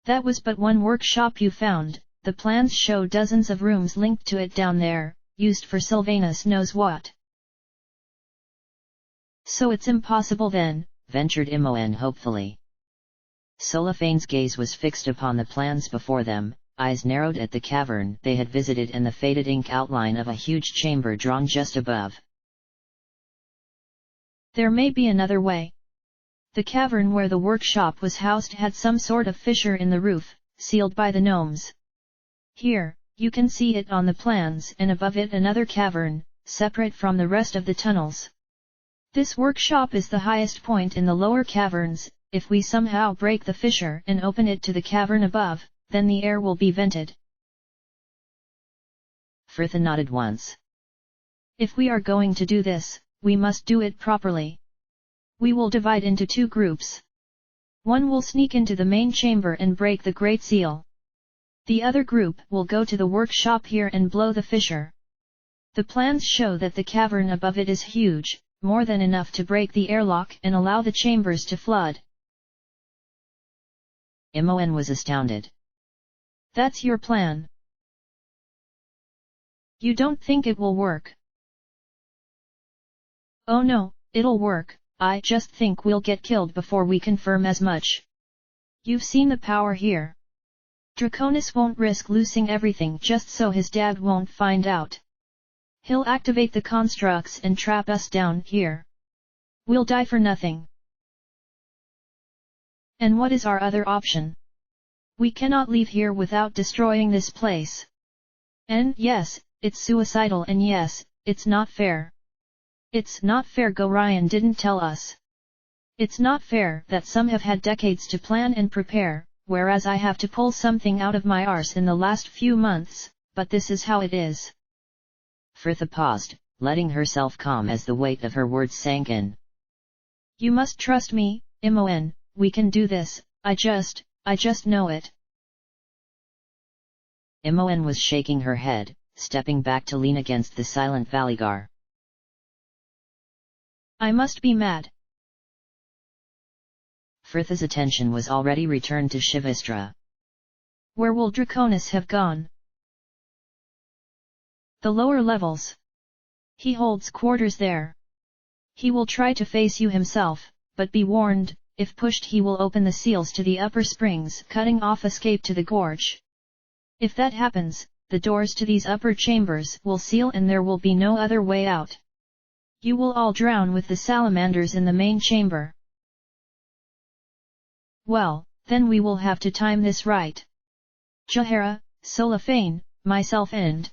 That was but one workshop you found, the plans show dozens of rooms linked to it down there, used for Sylvanus knows what. So it's impossible then, ventured Imoen hopefully. Solafane's gaze was fixed upon the plans before them, eyes narrowed at the cavern they had visited and the faded ink outline of a huge chamber drawn just above. There may be another way. The cavern where the workshop was housed had some sort of fissure in the roof, sealed by the gnomes. Here, you can see it on the plans and above it another cavern, separate from the rest of the tunnels. This workshop is the highest point in the lower caverns. If we somehow break the fissure and open it to the cavern above, then the air will be vented. Fritha nodded once. If we are going to do this, we must do it properly. We will divide into two groups. One will sneak into the main chamber and break the Great Seal. The other group will go to the workshop here and blow the fissure. The plans show that the cavern above it is huge, more than enough to break the airlock and allow the chambers to flood. Imoen was astounded. That's your plan? You don't think it will work? Oh no, it'll work, I just think we'll get killed before we confirm as much. You've seen the power here. Draconis won't risk losing everything just so his dad won't find out. He'll activate the constructs and trap us down here. We'll die for nothing. And what is our other option? We cannot leave here without destroying this place. And yes, it's suicidal and yes, it's not fair. It's not fair Gorion didn't tell us. It's not fair that some have had decades to plan and prepare, whereas I have to pull something out of my arse in the last few months, but this is how it is. Fritha paused, letting herself calm as the weight of her words sank in. You must trust me, Imoen, we can do this, I just know it. Imoen was shaking her head, stepping back to lean against the silent Valigar. I must be mad. Fritha's attention was already returned to Shivistra. Where will Draconis have gone? The lower levels. He holds quarters there. He will try to face you himself, but be warned, if pushed he will open the seals to the upper springs, cutting off escape to the gorge. If that happens, the doors to these upper chambers will seal and there will be no other way out. You will all drown with the salamanders in the main chamber. Well, then we will have to time this right. Jahara, Solafane, myself and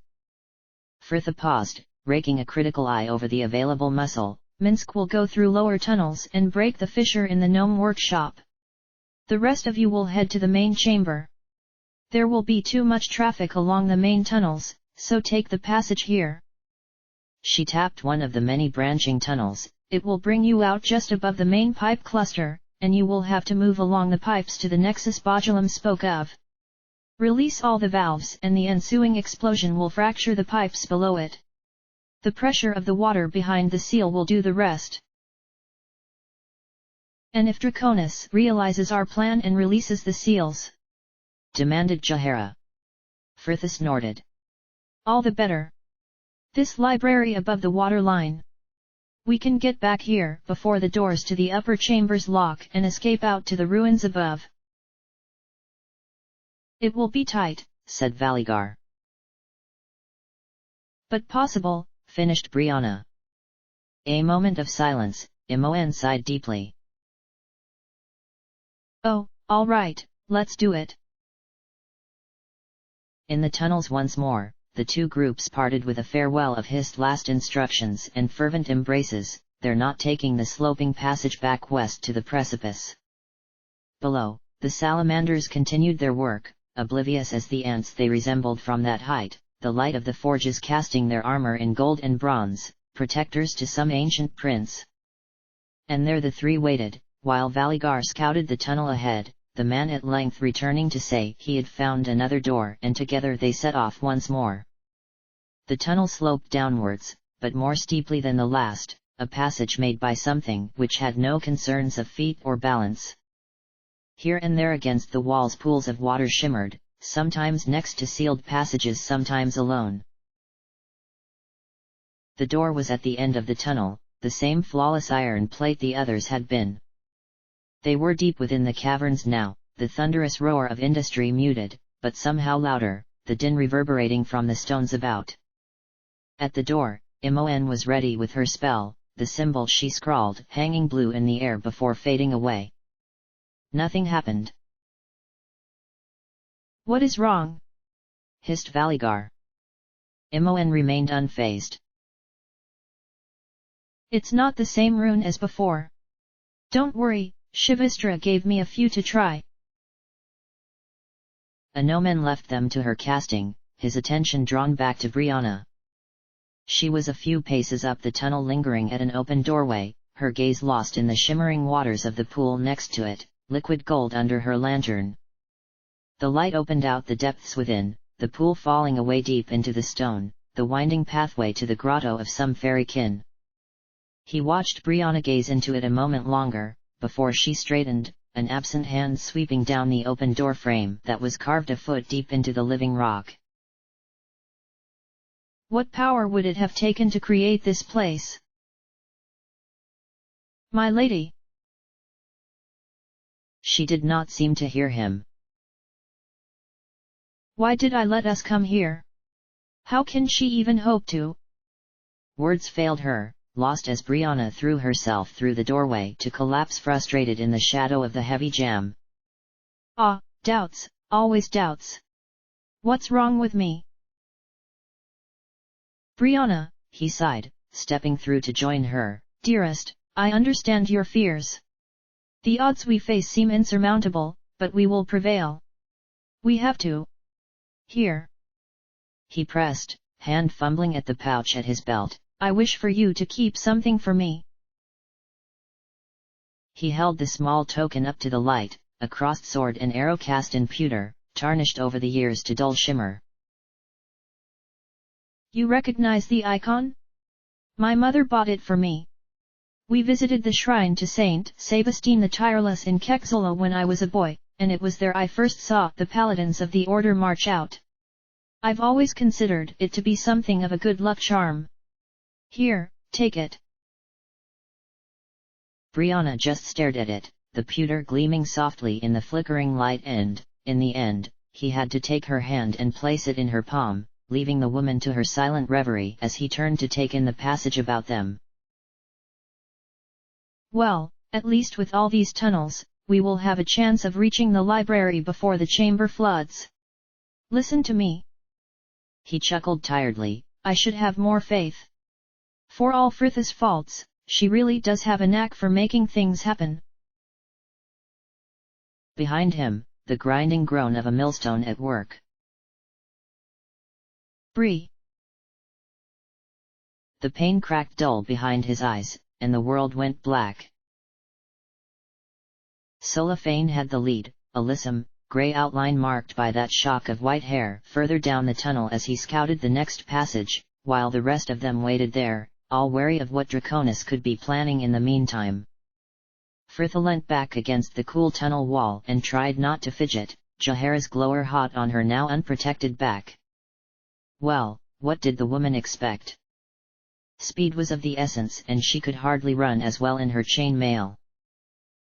Fritha paused, raking a critical eye over the available muscle. Minsk will go through lower tunnels and break the fissure in the gnome workshop. The rest of you will head to the main chamber. There will be too much traffic along the main tunnels, so take the passage here. She tapped one of the many branching tunnels. It will bring you out just above the main pipe cluster, and you will have to move along the pipes to the nexus Bajulum spoke of. Release all the valves and the ensuing explosion will fracture the pipes below it. The pressure of the water behind the seal will do the rest. And if Draconis realizes our plan and releases the seals? Demanded Jahara. Fritha snorted. All the better. This library above the water line. We can get back here before the doors to the upper chambers lock and escape out to the ruins above. It will be tight, said Valigar. But possible, finished Brianna. A moment of silence. Imoen sighed deeply. Oh, all right, let's do it. In the tunnels once more, the two groups parted with a farewell of hissed last instructions and fervent embraces. They're not taking the sloping passage back west to the precipice. Below, the salamanders continued their work, oblivious as the ants they resembled from that height, the light of the forges casting their armor in gold and bronze, protectors to some ancient prince. And there the three waited, while Valigar scouted the tunnel ahead, the man at length returning to say he had found another door, and together they set off once more. The tunnel sloped downwards, but more steeply than the last, a passage made by something which had no concerns of feet or balance. Here and there against the walls pools of water shimmered, sometimes next to sealed passages, sometimes alone. The door was at the end of the tunnel, the same flawless iron plate the others had been. They were deep within the caverns now, the thunderous roar of industry muted, but somehow louder, the din reverberating from the stones about. At the door, Imoen was ready with her spell, the symbol she scrawled hanging blue in the air before fading away. Nothing happened. What is wrong? Hissed Valigar. Imoen remained unfazed. It's not the same rune as before. Don't worry, Shivistra gave me a few to try. A gnomon left them to her casting, his attention drawn back to Brianna. She was a few paces up the tunnel, lingering at an open doorway, her gaze lost in the shimmering waters of the pool next to it, liquid gold under her lantern. The light opened out the depths within, the pool falling away deep into the stone, the winding pathway to the grotto of some fairykin. He watched Brianna gaze into it a moment longer, before she straightened, an absent hand sweeping down the open door frame that was carved a foot deep into the living rock. What power would it have taken to create this place? My lady! She did not seem to hear him. Why did I let us come here? How can she even hope to? Words failed her, lost as Brianna threw herself through the doorway to collapse frustrated in the shadow of the heavy jamb. Ah, doubts, always doubts. What's wrong with me? Brianna, he sighed, stepping through to join her. Dearest, I understand your fears. The odds we face seem insurmountable, but we will prevail. We have to. Here. He pressed, hand fumbling at the pouch at his belt. I wish for you to keep something for me. He held the small token up to the light, a crossed sword and arrow cast in pewter, tarnished over the years to dull shimmer. You recognize the icon? My mother bought it for me. We visited the shrine to Saint Sebastian the Tireless in Kexola when I was a boy, and it was there I first saw the paladins of the order march out. I've always considered it to be something of a good luck charm. Here, take it. Brianna just stared at it, the pewter gleaming softly in the flickering light and, in the end, he had to take her hand and place it in her palm, leaving the woman to her silent reverie as he turned to take in the passage about them. Well, at least with all these tunnels, we will have a chance of reaching the library before the chamber floods. Listen to me. He chuckled tiredly. I should have more faith. For all Fritha's faults, she really does have a knack for making things happen. Behind him, the grinding groan of a millstone at work. Bree. The pain cracked dull behind his eyes, and the world went black. Solafane had the lead, a lissom, grey outline marked by that shock of white hair further down the tunnel as he scouted the next passage, while the rest of them waited there, all wary of what Draconis could be planning in the meantime. Fritha leant back against the cool tunnel wall and tried not to fidget, Jaehaera's glower hot on her now unprotected back. Well, what did the woman expect? Speed was of the essence and she could hardly run as well in her chain mail.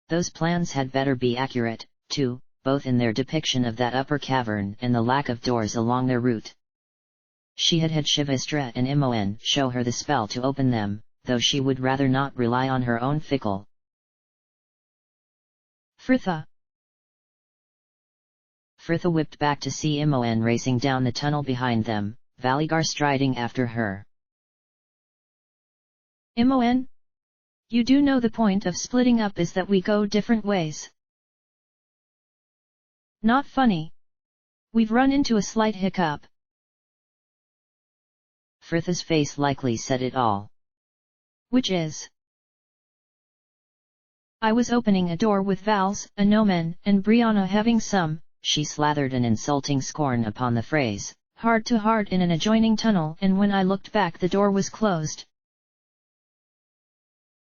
Those plans had better be accurate, too, both in their depiction of that upper cavern and the lack of doors along their route. She had had Shivistra and Imoen show her the spell to open them, though she would rather not rely on her own fickle. Fritha. Fritha whipped back to see Imoen racing down the tunnel behind them, Valigar striding after her. Imoen? You do know the point of splitting up is that we go different ways. Not funny. We've run into a slight hiccup. Fritha's face likely said it all. Which is? I was opening a door with Vals, Anomen, and Brianna having some, she slathered an insulting scorn upon the phrase, heart-to-heart in an adjoining tunnel, and when I looked back the door was closed.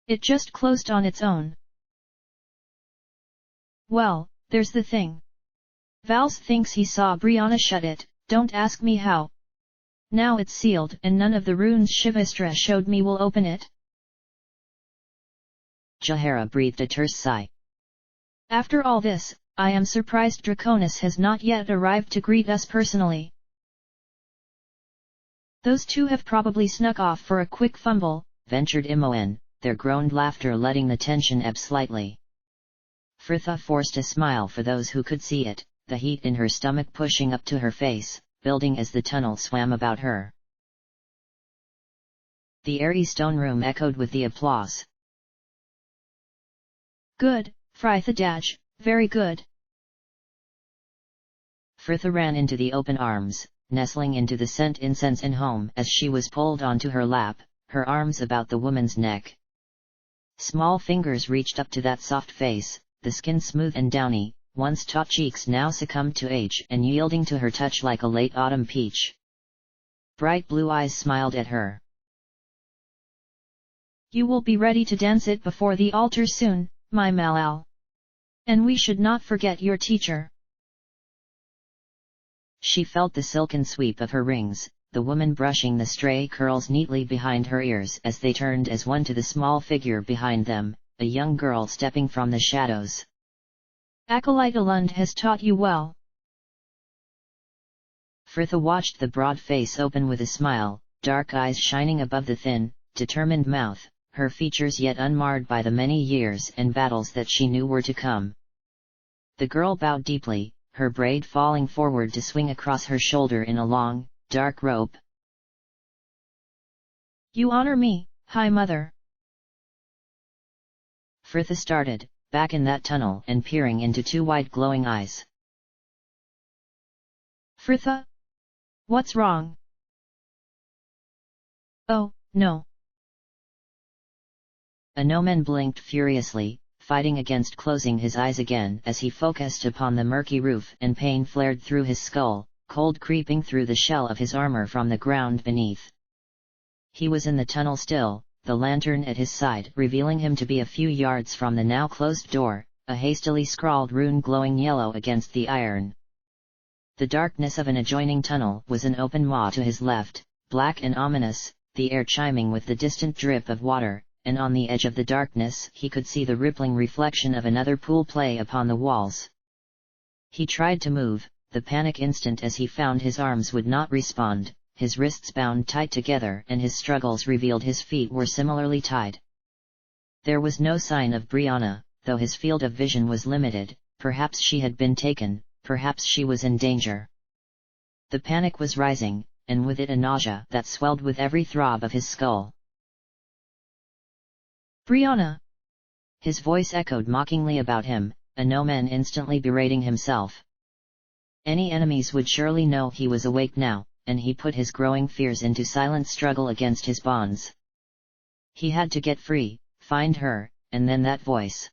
It just closed on its own. Well, there's the thing. Vals thinks he saw Brianna shut it, don't ask me how. Now it's sealed and none of the runes Shivistra showed me will open it. Jaehaera breathed a terse sigh. After all this, I am surprised Draconis has not yet arrived to greet us personally. Those two have probably snuck off for a quick fumble, ventured Imoen, their groaned laughter letting the tension ebb slightly. Fritha forced a smile for those who could see it, the heat in her stomach pushing up to her face, building as the tunnel swam about her. The airy stone room echoed with the applause. Good, Frithadaj, very good. Fritha ran into the open arms, nestling into the scent incense and home as she was pulled onto her lap, her arms about the woman's neck. Small fingers reached up to that soft face, the skin smooth and downy, once taut cheeks now succumbed to age and yielding to her touch like a late autumn peach. Bright blue eyes smiled at her. You will be ready to dance it before the altar soon, my Malal. And we should not forget your teacher. She felt the silken sweep of her rings, the woman brushing the stray curls neatly behind her ears as they turned as one to the small figure behind them, a young girl stepping from the shadows. Acolyte Alund has taught you well. Fritha watched the broad face open with a smile, dark eyes shining above the thin, determined mouth, her features yet unmarred by the many years and battles that she knew were to come. The girl bowed deeply, her braid falling forward to swing across her shoulder in a long, dark rope. You honor me, High Mother. Fritha started, back in that tunnel and peering into two wide glowing eyes. Fritha? What's wrong? Oh, no. Anomen blinked furiously, fighting against closing his eyes again as he focused upon the murky roof, and pain flared through his skull, cold creeping through the shell of his armor from the ground beneath. He was in the tunnel still, the lantern at his side revealing him to be a few yards from the now closed door, a hastily scrawled rune glowing yellow against the iron. The darkness of an adjoining tunnel was an open maw to his left, black and ominous, the air chiming with the distant drip of water, and on the edge of the darkness he could see the rippling reflection of another pool play upon the walls. He tried to move, the panic instant as he found his arms would not respond, his wrists bound tight together and his struggles revealed his feet were similarly tied. There was no sign of Brianna, though his field of vision was limited. Perhaps she had been taken, perhaps she was in danger. The panic was rising, and with it a nausea that swelled with every throb of his skull. Brianna! His voice echoed mockingly about him, a no-man instantly berating himself. Any enemies would surely know he was awake now, and he put his growing fears into silent struggle against his bonds. He had to get free, find her, and then that voice.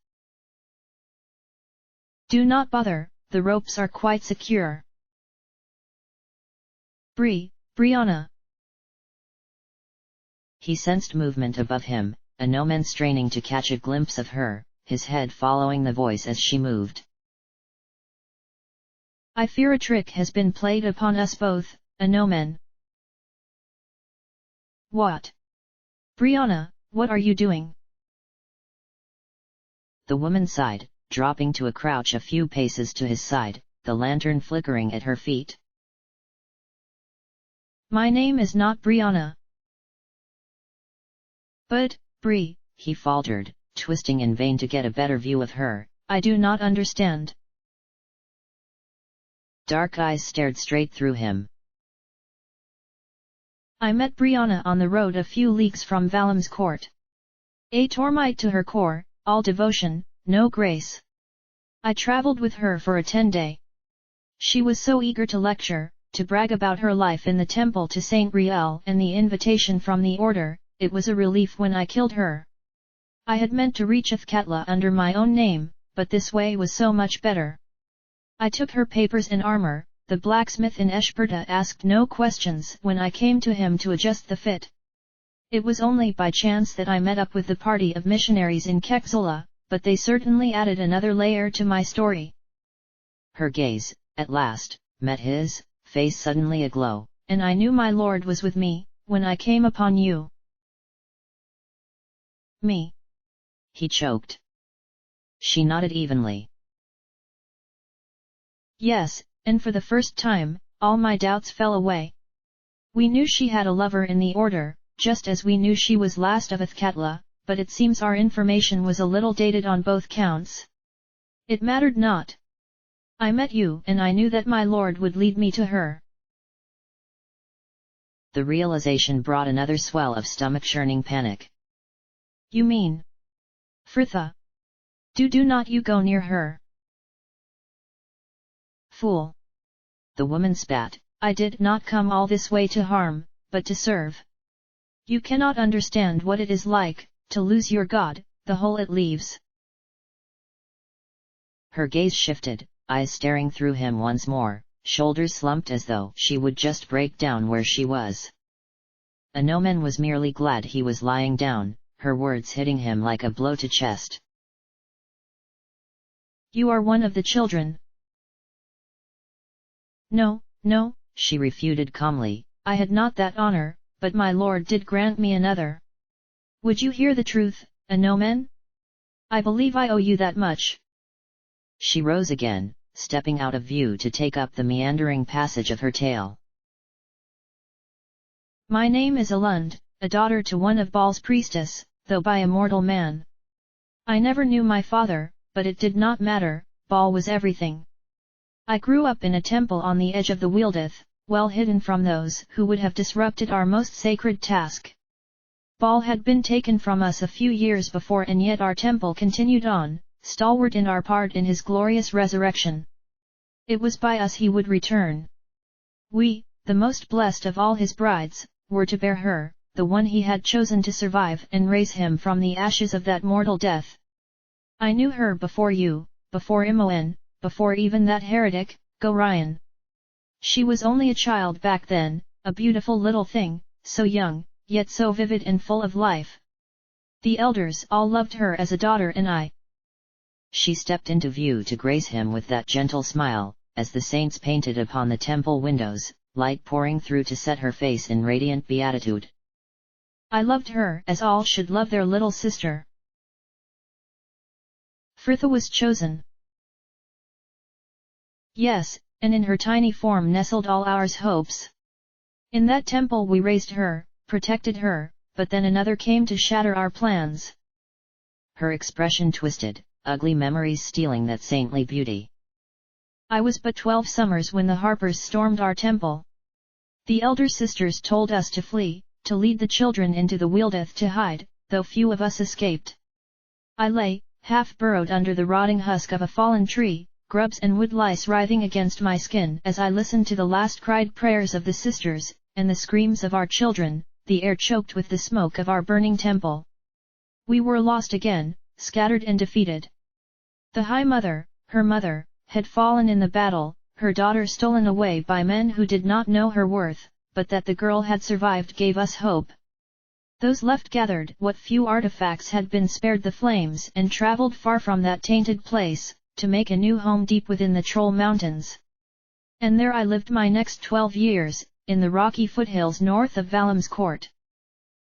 Do not bother, the ropes are quite secure. Brianna! He sensed movement above him, a no-man straining to catch a glimpse of her, his head following the voice as she moved. I fear a trick has been played upon us both, a no-man. What? Brianna, what are you doing? The woman sighed, dropping to a crouch a few paces to his side, the lantern flickering at her feet. My name is not Brianna. But, Bri, he faltered, twisting in vain to get a better view of her, I do not understand. Dark eyes stared straight through him. I met Brianna on the road a few leagues from Valim's court. A Tormite to her core, all devotion, no grace. I travelled with her for a 10-day. She was so eager to lecture, to brag about her life in the temple to Saint Riel and the invitation from the order, it was a relief when I killed her. I had meant to reach Athkatla under my own name, but this way was so much better. I took her papers and armor. The blacksmith in Eshperta asked no questions when I came to him to adjust the fit. It was only by chance that I met up with the party of missionaries in Kexula, but they certainly added another layer to my story. Her gaze, at last, met his, face suddenly aglow. And I knew my lord was with me, when I came upon you. Me? He choked. She nodded evenly. Yes, and for the first time, all my doubts fell away. We knew she had a lover in the order, just as we knew she was last of Athkatla, but it seems our information was a little dated on both counts. It mattered not. I met you and I knew that my lord would lead me to her. The realization brought another swell of stomach-churning panic. You mean? Fritha? Do not you go near her. Fool! The woman spat. I did not come all this way to harm, but to serve. You cannot understand what it is like, to lose your god, the hole it leaves. Her gaze shifted, eyes staring through him once more, shoulders slumped as though she would just break down where she was. A no-man was merely glad he was lying down, her words hitting him like a blow to chest. You are one of the children. No, she refuted calmly, I had not that honor, but my lord did grant me another. Would you hear the truth, a no-man? I believe I owe you that much. She rose again, stepping out of view to take up the meandering passage of her tale. My name is Alund, a daughter to one of Baal's priestess, though by a mortal man. I never knew my father, but it did not matter, Baal was everything. I grew up in a temple on the edge of the Wealdith, well hidden from those who would have disrupted our most sacred task. Baal had been taken from us a few years before and yet our temple continued on, stalwart in our part in his glorious resurrection. It was by us he would return. We, the most blessed of all his brides, were to bear her, the one he had chosen to survive and raise him from the ashes of that mortal death. I knew her before you, before Imoen, before even that heretic, Gorion. She was only a child back then, a beautiful little thing, so young, yet so vivid and full of life. The elders all loved her as a daughter and I. She stepped into view to grace him with that gentle smile, as the saints painted upon the temple windows, light pouring through to set her face in radiant beatitude. I loved her as all should love their little sister. Frithha was chosen. Yes, and in her tiny form nestled all ours hopes. In that temple we raised her, protected her, but then another came to shatter our plans. Her expression twisted, ugly memories stealing that saintly beauty. I was but 12 summers when the Harpers stormed our temple. The elder sisters told us to flee, to lead the children into the Wealdeth to hide, though few of us escaped. I lay, half burrowed under the rotting husk of a fallen tree, grubs and wood lice writhing against my skin as I listened to the last cried prayers of the sisters, and the screams of our children, the air choked with the smoke of our burning temple. We were lost again, scattered and defeated. The High Mother, her mother, had fallen in the battle, her daughter stolen away by men who did not know her worth, but that the girl had survived gave us hope. Those left gathered what few artifacts had been spared the flames and travelled far from that tainted place, to make a new home deep within the Troll Mountains. And there I lived my next 12 years, in the rocky foothills north of Valim's court.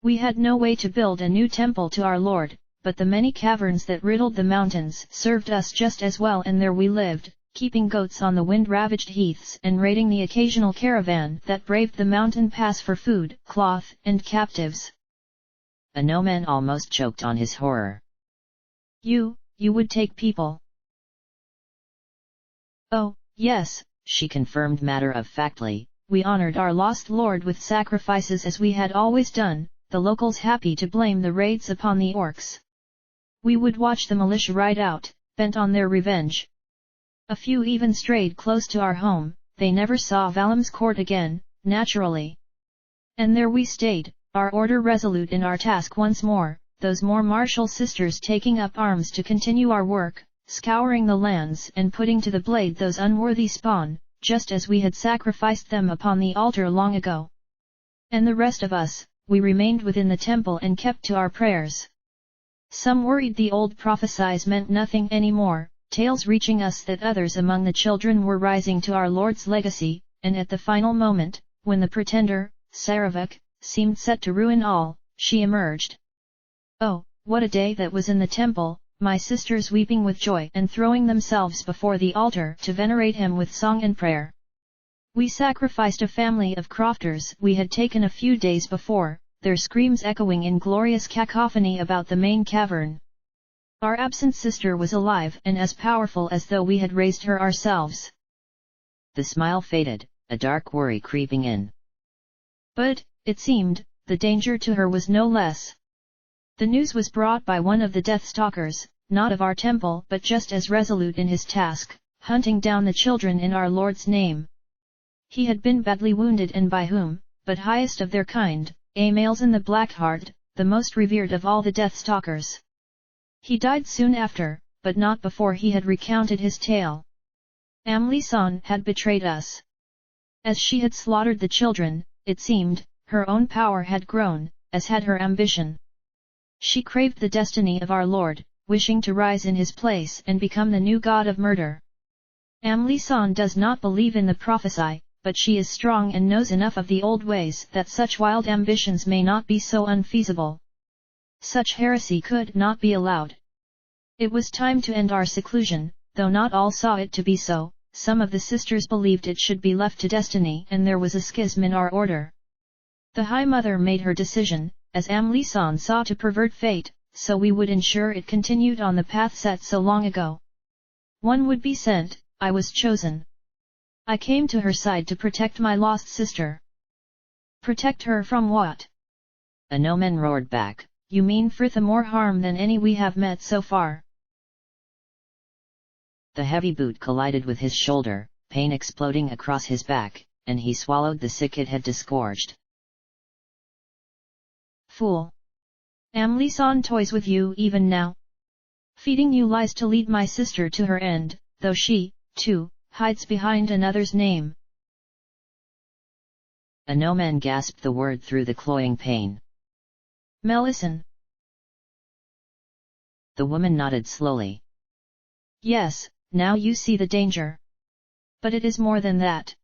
We had no way to build a new temple to our Lord, but the many caverns that riddled the mountains served us just as well, and there we lived, keeping goats on the wind-ravaged heaths and raiding the occasional caravan that braved the mountain pass for food, cloth, and captives. A no-man almost choked on his horror. You would take people. Oh, yes, she confirmed matter-of-factly. We honored our lost lord with sacrifices as we had always done, the locals happy to blame the raids upon the orcs. We would watch the militia ride out, bent on their revenge. A few even strayed close to our home, they never saw Valim's court again, naturally. And there we stayed, our order resolute in our task once more, those more martial sisters taking up arms to continue our work, scouring the lands and putting to the blade those unworthy spawn, just as we had sacrificed them upon the altar long ago. And the rest of us, we remained within the temple and kept to our prayers. Some worried the old prophecies meant nothing anymore, tales reaching us that others among the children were rising to our Lord's legacy, and at the final moment, when the pretender, Saravak, seemed set to ruin all, she emerged. Oh, what a day that was in the temple, my sisters weeping with joy and throwing themselves before the altar to venerate him with song and prayer. We sacrificed a family of crofters we had taken a few days before, their screams echoing in glorious cacophony about the main cavern. Our absent sister was alive and as powerful as though we had raised her ourselves. The smile faded, a dark worry creeping in. But, it seemed, the danger to her was no less. The news was brought by one of the Deathstalkers, not of our temple but just as resolute in his task, hunting down the children in our Lord's name. He had been badly wounded, and by whom, but highest of their kind, Amalzin the Blackheart, the most revered of all the Deathstalkers. He died soon after, but not before he had recounted his tale. Amlisan had betrayed us. As she had slaughtered the children, it seemed, her own power had grown, as had her ambition. She craved the destiny of our Lord, wishing to rise in his place and become the new god of murder. Amlisan does not believe in the prophecy, but she is strong and knows enough of the old ways that such wild ambitions may not be so unfeasible. Such heresy could not be allowed. It was time to end our seclusion, though not all saw it to be so. Some of the sisters believed it should be left to destiny, and there was a schism in our order. The High Mother made her decision, as Amlisan saw to pervert fate, so we would ensure it continued on the path set so long ago. One would be sent, I was chosen. I came to her side to protect my lost sister. Protect her from what? A no-man roared back. You mean Frithha more harm than any we have met so far. The heavy boot collided with his shoulder, pain exploding across his back, and he swallowed the sick it had disgorged. Fool! Amlisan toys with you even now. Feeding you lies to lead my sister to her end, though she, too, hides behind another's name. A no-man gasped the word through the cloying pain. Melissan. The woman nodded slowly. Yes, now you see the danger. But it is more than that.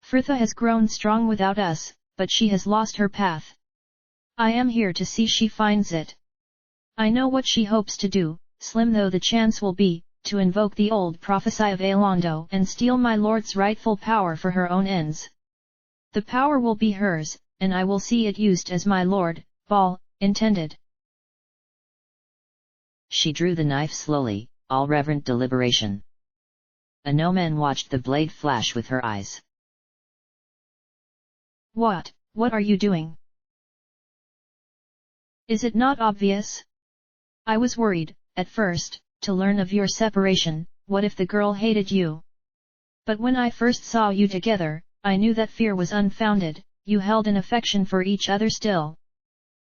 Fritha has grown strong without us, but she has lost her path. I am here to see she finds it. I know what she hopes to do, slim though the chance will be, to invoke the old prophecy of Alondo and steal my lord's rightful power for her own ends. The power will be hers, and I will see it used as my lord, Bal, intended. She drew the knife slowly, all reverent deliberation. Anoman watched the blade flash with her eyes. What are you doing? Is it not obvious? I was worried, at first, to learn of your separation. What if the girl hated you? But when I first saw you together, I knew that fear was unfounded. You held an affection for each other still.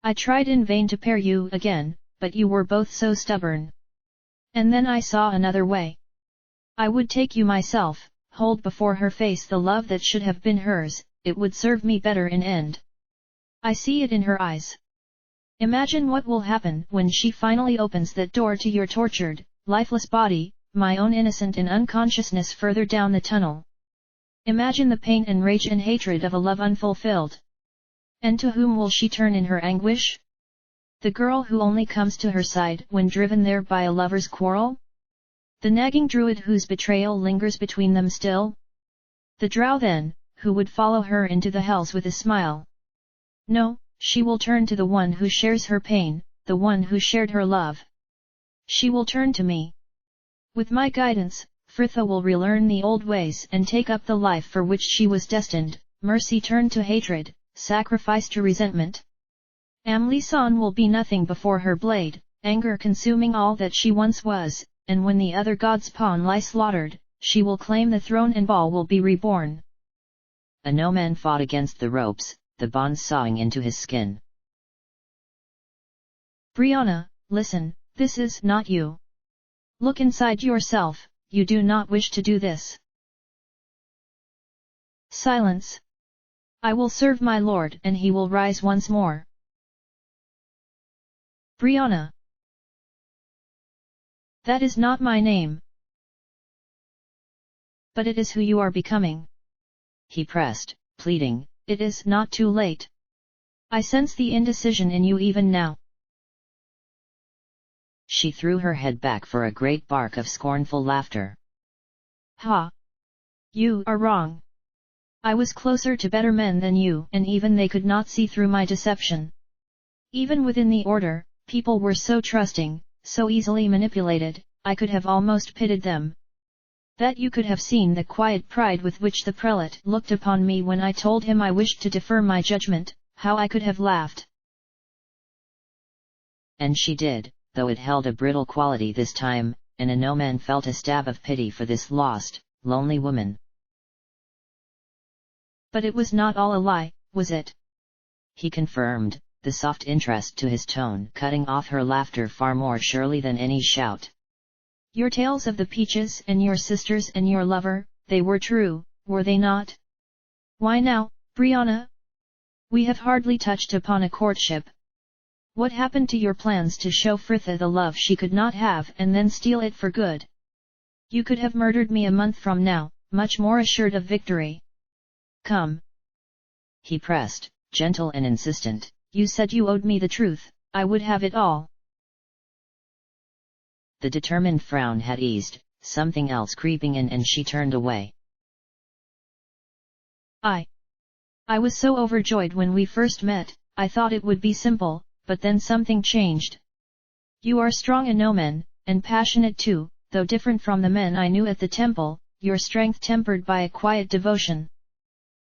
I tried in vain to pair you again, but you were both so stubborn. And then I saw another way. I would take you myself, hold before her face the love that should have been hers. It would serve me better in end. I see it in her eyes. Imagine what will happen when she finally opens that door to your tortured, lifeless body, my own innocent in unconsciousness further down the tunnel. Imagine the pain and rage and hatred of a love unfulfilled. And to whom will she turn in her anguish? The girl who only comes to her side when driven there by a lover's quarrel? The nagging druid whose betrayal lingers between them still? The drow then, who would follow her into the hells with a smile? No, she will turn to the one who shares her pain, the one who shared her love. She will turn to me. With my guidance, Fritha will relearn the old ways and take up the life for which she was destined. Mercy turned to hatred, sacrifice to resentment. Amlisan will be nothing before her blade, anger consuming all that she once was, and when the other god's pawn lie slaughtered, she will claim the throne and Bal will be reborn. Anoman fought against the ropes, the bonds sawing into his skin. Brianna, listen, this is not you. Look inside yourself, you do not wish to do this. Silence. I will serve my lord and he will rise once more. Brianna. That is not my name. But it is who you are becoming. He pressed, pleading, it is not too late. I sense the indecision in you even now. She threw her head back for a great bark of scornful laughter. Ha! You are wrong. I was closer to better men than you, and even they could not see through my deception. Even within the order, people were so trusting, so easily manipulated, I could have almost pitied them. That you could have seen the quiet pride with which the prelate looked upon me when I told him I wished to defer my judgment, how I could have laughed. And she did, though it held a brittle quality this time, and Anoman felt a stab of pity for this lost, lonely woman. But it was not all a lie, was it? He confirmed, the soft interest to his tone cutting off her laughter far more surely than any shout. Your tales of the peaches and your sisters and your lover, they were true, were they not? Why now, Brianna? We have hardly touched upon a courtship. What happened to your plans to show Fritha the love she could not have and then steal it for good? You could have murdered me a month from now, much more assured of victory. Come. He pressed, gentle and insistent. You said you owed me the truth, I would have it all. The determined frown had eased, something else creeping in, and she turned away. I was so overjoyed when we first met, I thought it would be simple, but then something changed. You are strong Anoman, and passionate too, though different from the men I knew at the temple, your strength tempered by a quiet devotion.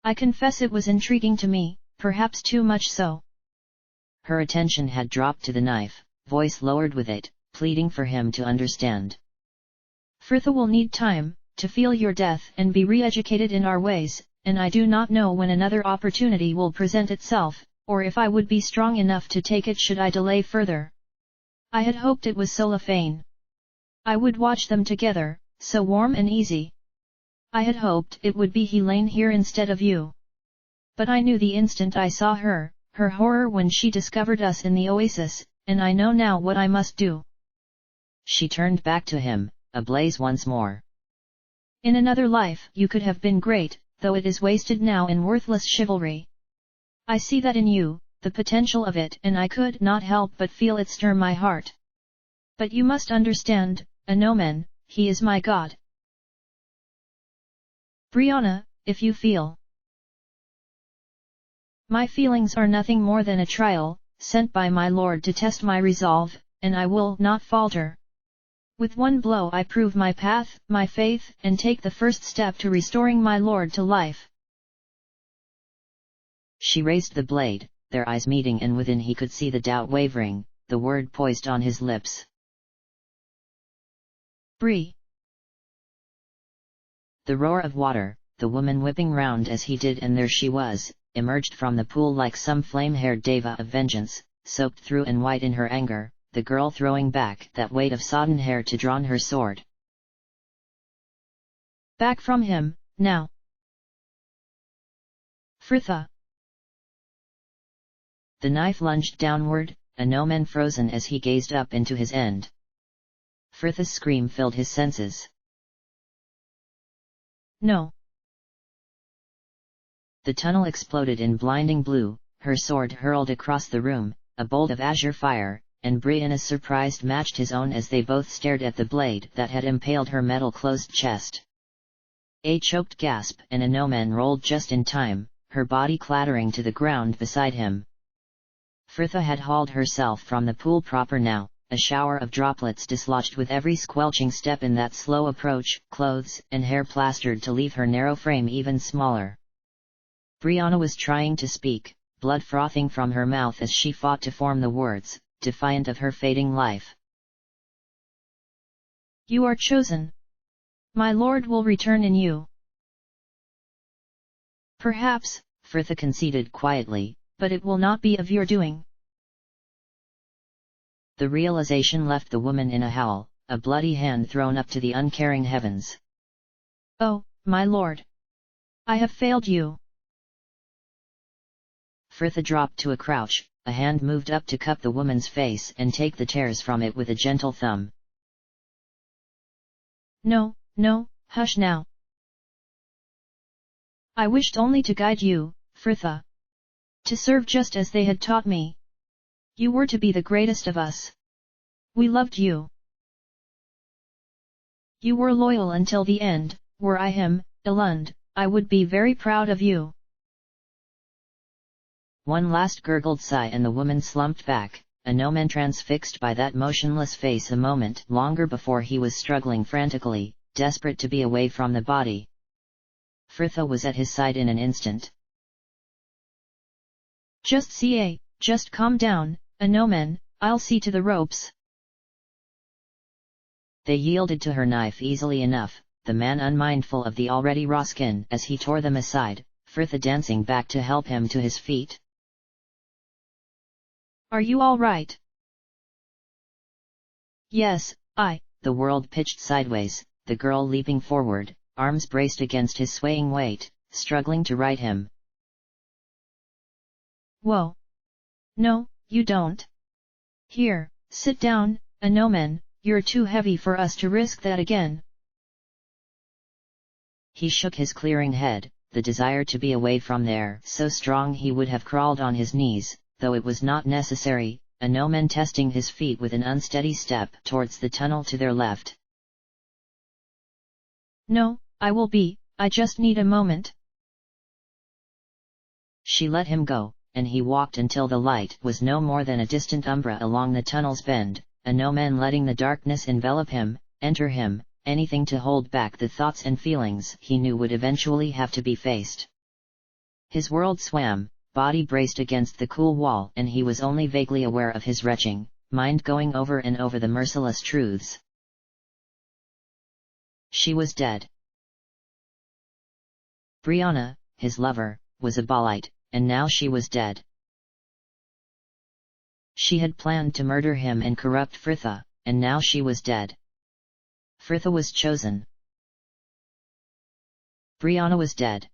I confess it was intriguing to me, perhaps too much so. Her attention had dropped to the knife, voice lowered with it, pleading for him to understand. Fritha will need time, to feel your death and be re-educated in our ways, and I do not know when another opportunity will present itself, or if I would be strong enough to take it should I delay further. I had hoped it was Solafane. I would watch them together, so warm and easy. I had hoped it would be Helene here instead of you. But I knew the instant I saw her, her horror when she discovered us in the oasis, and I know now what I must do. She turned back to him, ablaze once more. In another life you could have been great, though it is wasted now in worthless chivalry. I see that in you, the potential of it, and I could not help but feel it stir my heart. But you must understand, Anomen, he is my god. Brianna, if you feel. My feelings are nothing more than a trial, sent by my lord to test my resolve, and I will not falter. With one blow I prove my path, my faith, and take the first step to restoring my lord to life. She raised the blade, their eyes meeting, and within he could see the doubt wavering, the word poised on his lips. Bree. The roar of water, the woman whipping round as he did, and there she was, emerged from the pool like some flame-haired deva of vengeance, soaked through and white in her anger, the girl throwing back that weight of sodden hair to draw her sword. Back from him, now! Fritha! The knife lunged downward, Anomen frozen as he gazed up into his end. Fritha's scream filled his senses. No! The tunnel exploded in blinding blue, her sword hurled across the room, a bolt of azure fire, and Brianna's surprise matched his own as they both stared at the blade that had impaled her metal-closed chest. A choked gasp, and Anomen rolled just in time, her body clattering to the ground beside him. Fritha had hauled herself from the pool proper now, a shower of droplets dislodged with every squelching step in that slow approach, clothes and hair plastered to leave her narrow frame even smaller. Brianna was trying to speak, blood frothing from her mouth as she fought to form the words, defiant of her fading life. You are chosen. My lord will return in you. Perhaps, Fritha conceded quietly, but it will not be of your doing. The realization left the woman in a howl, a bloody hand thrown up to the uncaring heavens. Oh, my lord! I have failed you! Fritha dropped to a crouch, a hand moved up to cup the woman's face and take the tears from it with a gentle thumb. No, no, hush now. I wished only to guide you, Fritha. To serve just as they had taught me. You were to be the greatest of us. We loved you. You were loyal until the end. Were I him, Elund, I would be very proud of you. One last gurgled sigh and the woman slumped back, Anomen transfixed by that motionless face a moment longer before he was struggling frantically, desperate to be away from the body. Fritha was at his side in an instant. Just calm down, Anomen, I'll see to the ropes. They yielded to her knife easily enough, the man unmindful of the already raw skin as he tore them aside, Fritha dancing back to help him to his feet. Are you all right? Yes, The world pitched sideways, the girl leaping forward, arms braced against his swaying weight, struggling to right him. Whoa! No, you don't. Here, sit down, Anomen, you're too heavy for us to risk that again. He shook his clearing head, the desire to be away from there so strong he would have crawled on his knees, though it was not necessary, Anomen testing his feet with an unsteady step towards the tunnel to their left. No, I just need a moment. She let him go, and he walked until the light was no more than a distant umbra along the tunnel's bend, Anomen letting the darkness envelop him, enter him, anything to hold back the thoughts and feelings he knew would eventually have to be faced. His world swam, body braced against the cool wall, and he was only vaguely aware of his retching, mind going over and over the merciless truths. She was dead. Brianna, his lover, was a Balite, and now she was dead. She had planned to murder him and corrupt Fritha, and now she was dead. Fritha was chosen. Brianna was dead.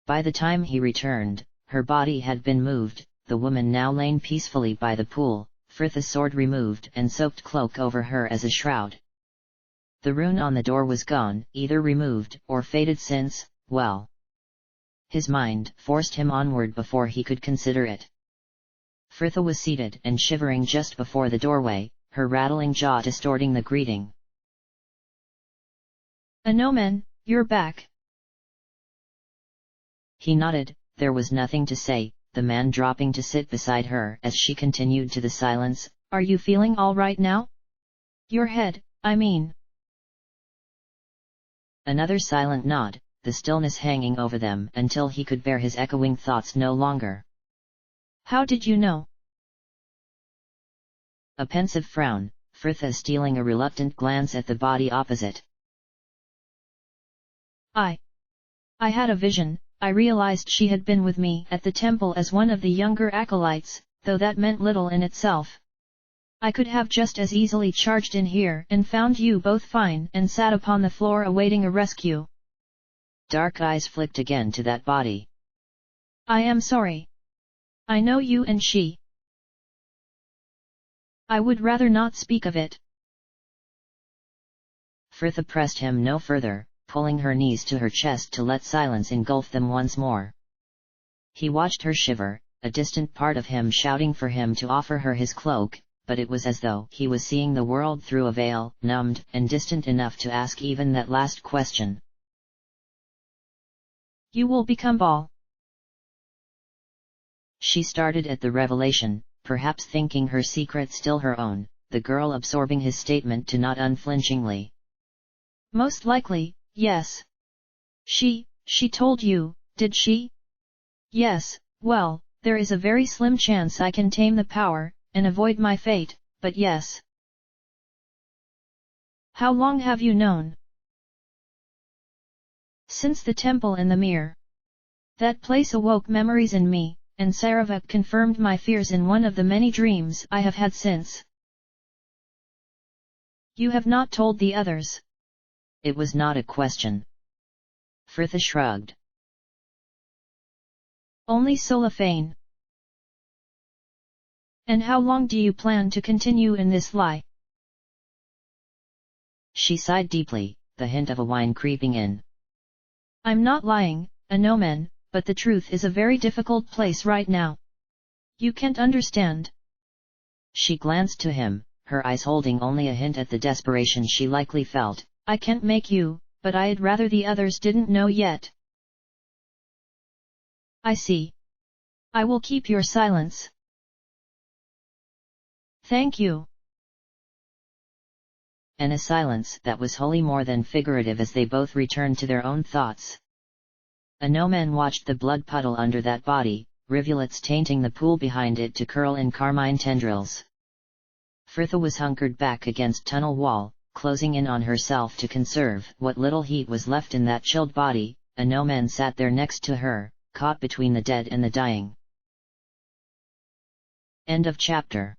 By the time he returned, her body had been moved, the woman now lain peacefully by the pool, Fritha's sword removed and soaked cloak over her as a shroud. The rune on the door was gone, either removed or faded since, well. His mind forced him onward before he could consider it. Fritha was seated and shivering just before the doorway, her rattling jaw distorting the greeting. "Anomen, you're back." He nodded. There was nothing to say, the man dropping to sit beside her as she continued to the silence. "Are you feeling all right now? Your head, I mean." Another silent nod, the stillness hanging over them until he could bear his echoing thoughts no longer. "How did you know?" A pensive frown, Fritha stealing a reluctant glance at the body opposite. I had a vision. I realized she had been with me at the temple as one of the younger acolytes, though that meant little in itself. I could have just as easily charged in here and found you both fine and sat upon the floor awaiting a rescue. Dark eyes flicked again to that body. "I am sorry. I know you and she. I would rather not speak of it." Fritha pressed him no further, pulling her knees to her chest to let silence engulf them once more. He watched her shiver, a distant part of him shouting for him to offer her his cloak, but it was as though he was seeing the world through a veil, numbed and distant enough to ask even that last question. "You will become Baal." She started at the revelation, perhaps thinking her secret still her own, the girl absorbing his statement to nod unflinchingly. "Most likely, yes. She told you, did she?" "Yes, well, there is a very slim chance I can tame the power, and avoid my fate, but yes." "How long have you known?" "Since the temple in the mirror. That place awoke memories in me, and Saravak confirmed my fears in one of the many dreams I have had since." "You have not told the others?" It was not a question. Fritha shrugged. "Only Solafane." "And how long do you plan to continue in this lie?" She sighed deeply, the hint of a whine creeping in. "I'm not lying, Anomen, but the truth is a very difficult place right now. You can't understand." She glanced to him, her eyes holding only a hint at the desperation she likely felt. "I can't make you, but I'd rather the others didn't know yet." "I see. I will keep your silence." "Thank you." And a silence that was wholly more than figurative as they both returned to their own thoughts. Anomen watched the blood puddle under that body, rivulets tainting the pool behind it to curl in carmine tendrils. Fritha was hunkered back against tunnel wall, closing in on herself to conserve what little heat was left in that chilled body. Anomen sat there next to her, caught between the dead and the dying. End of chapter.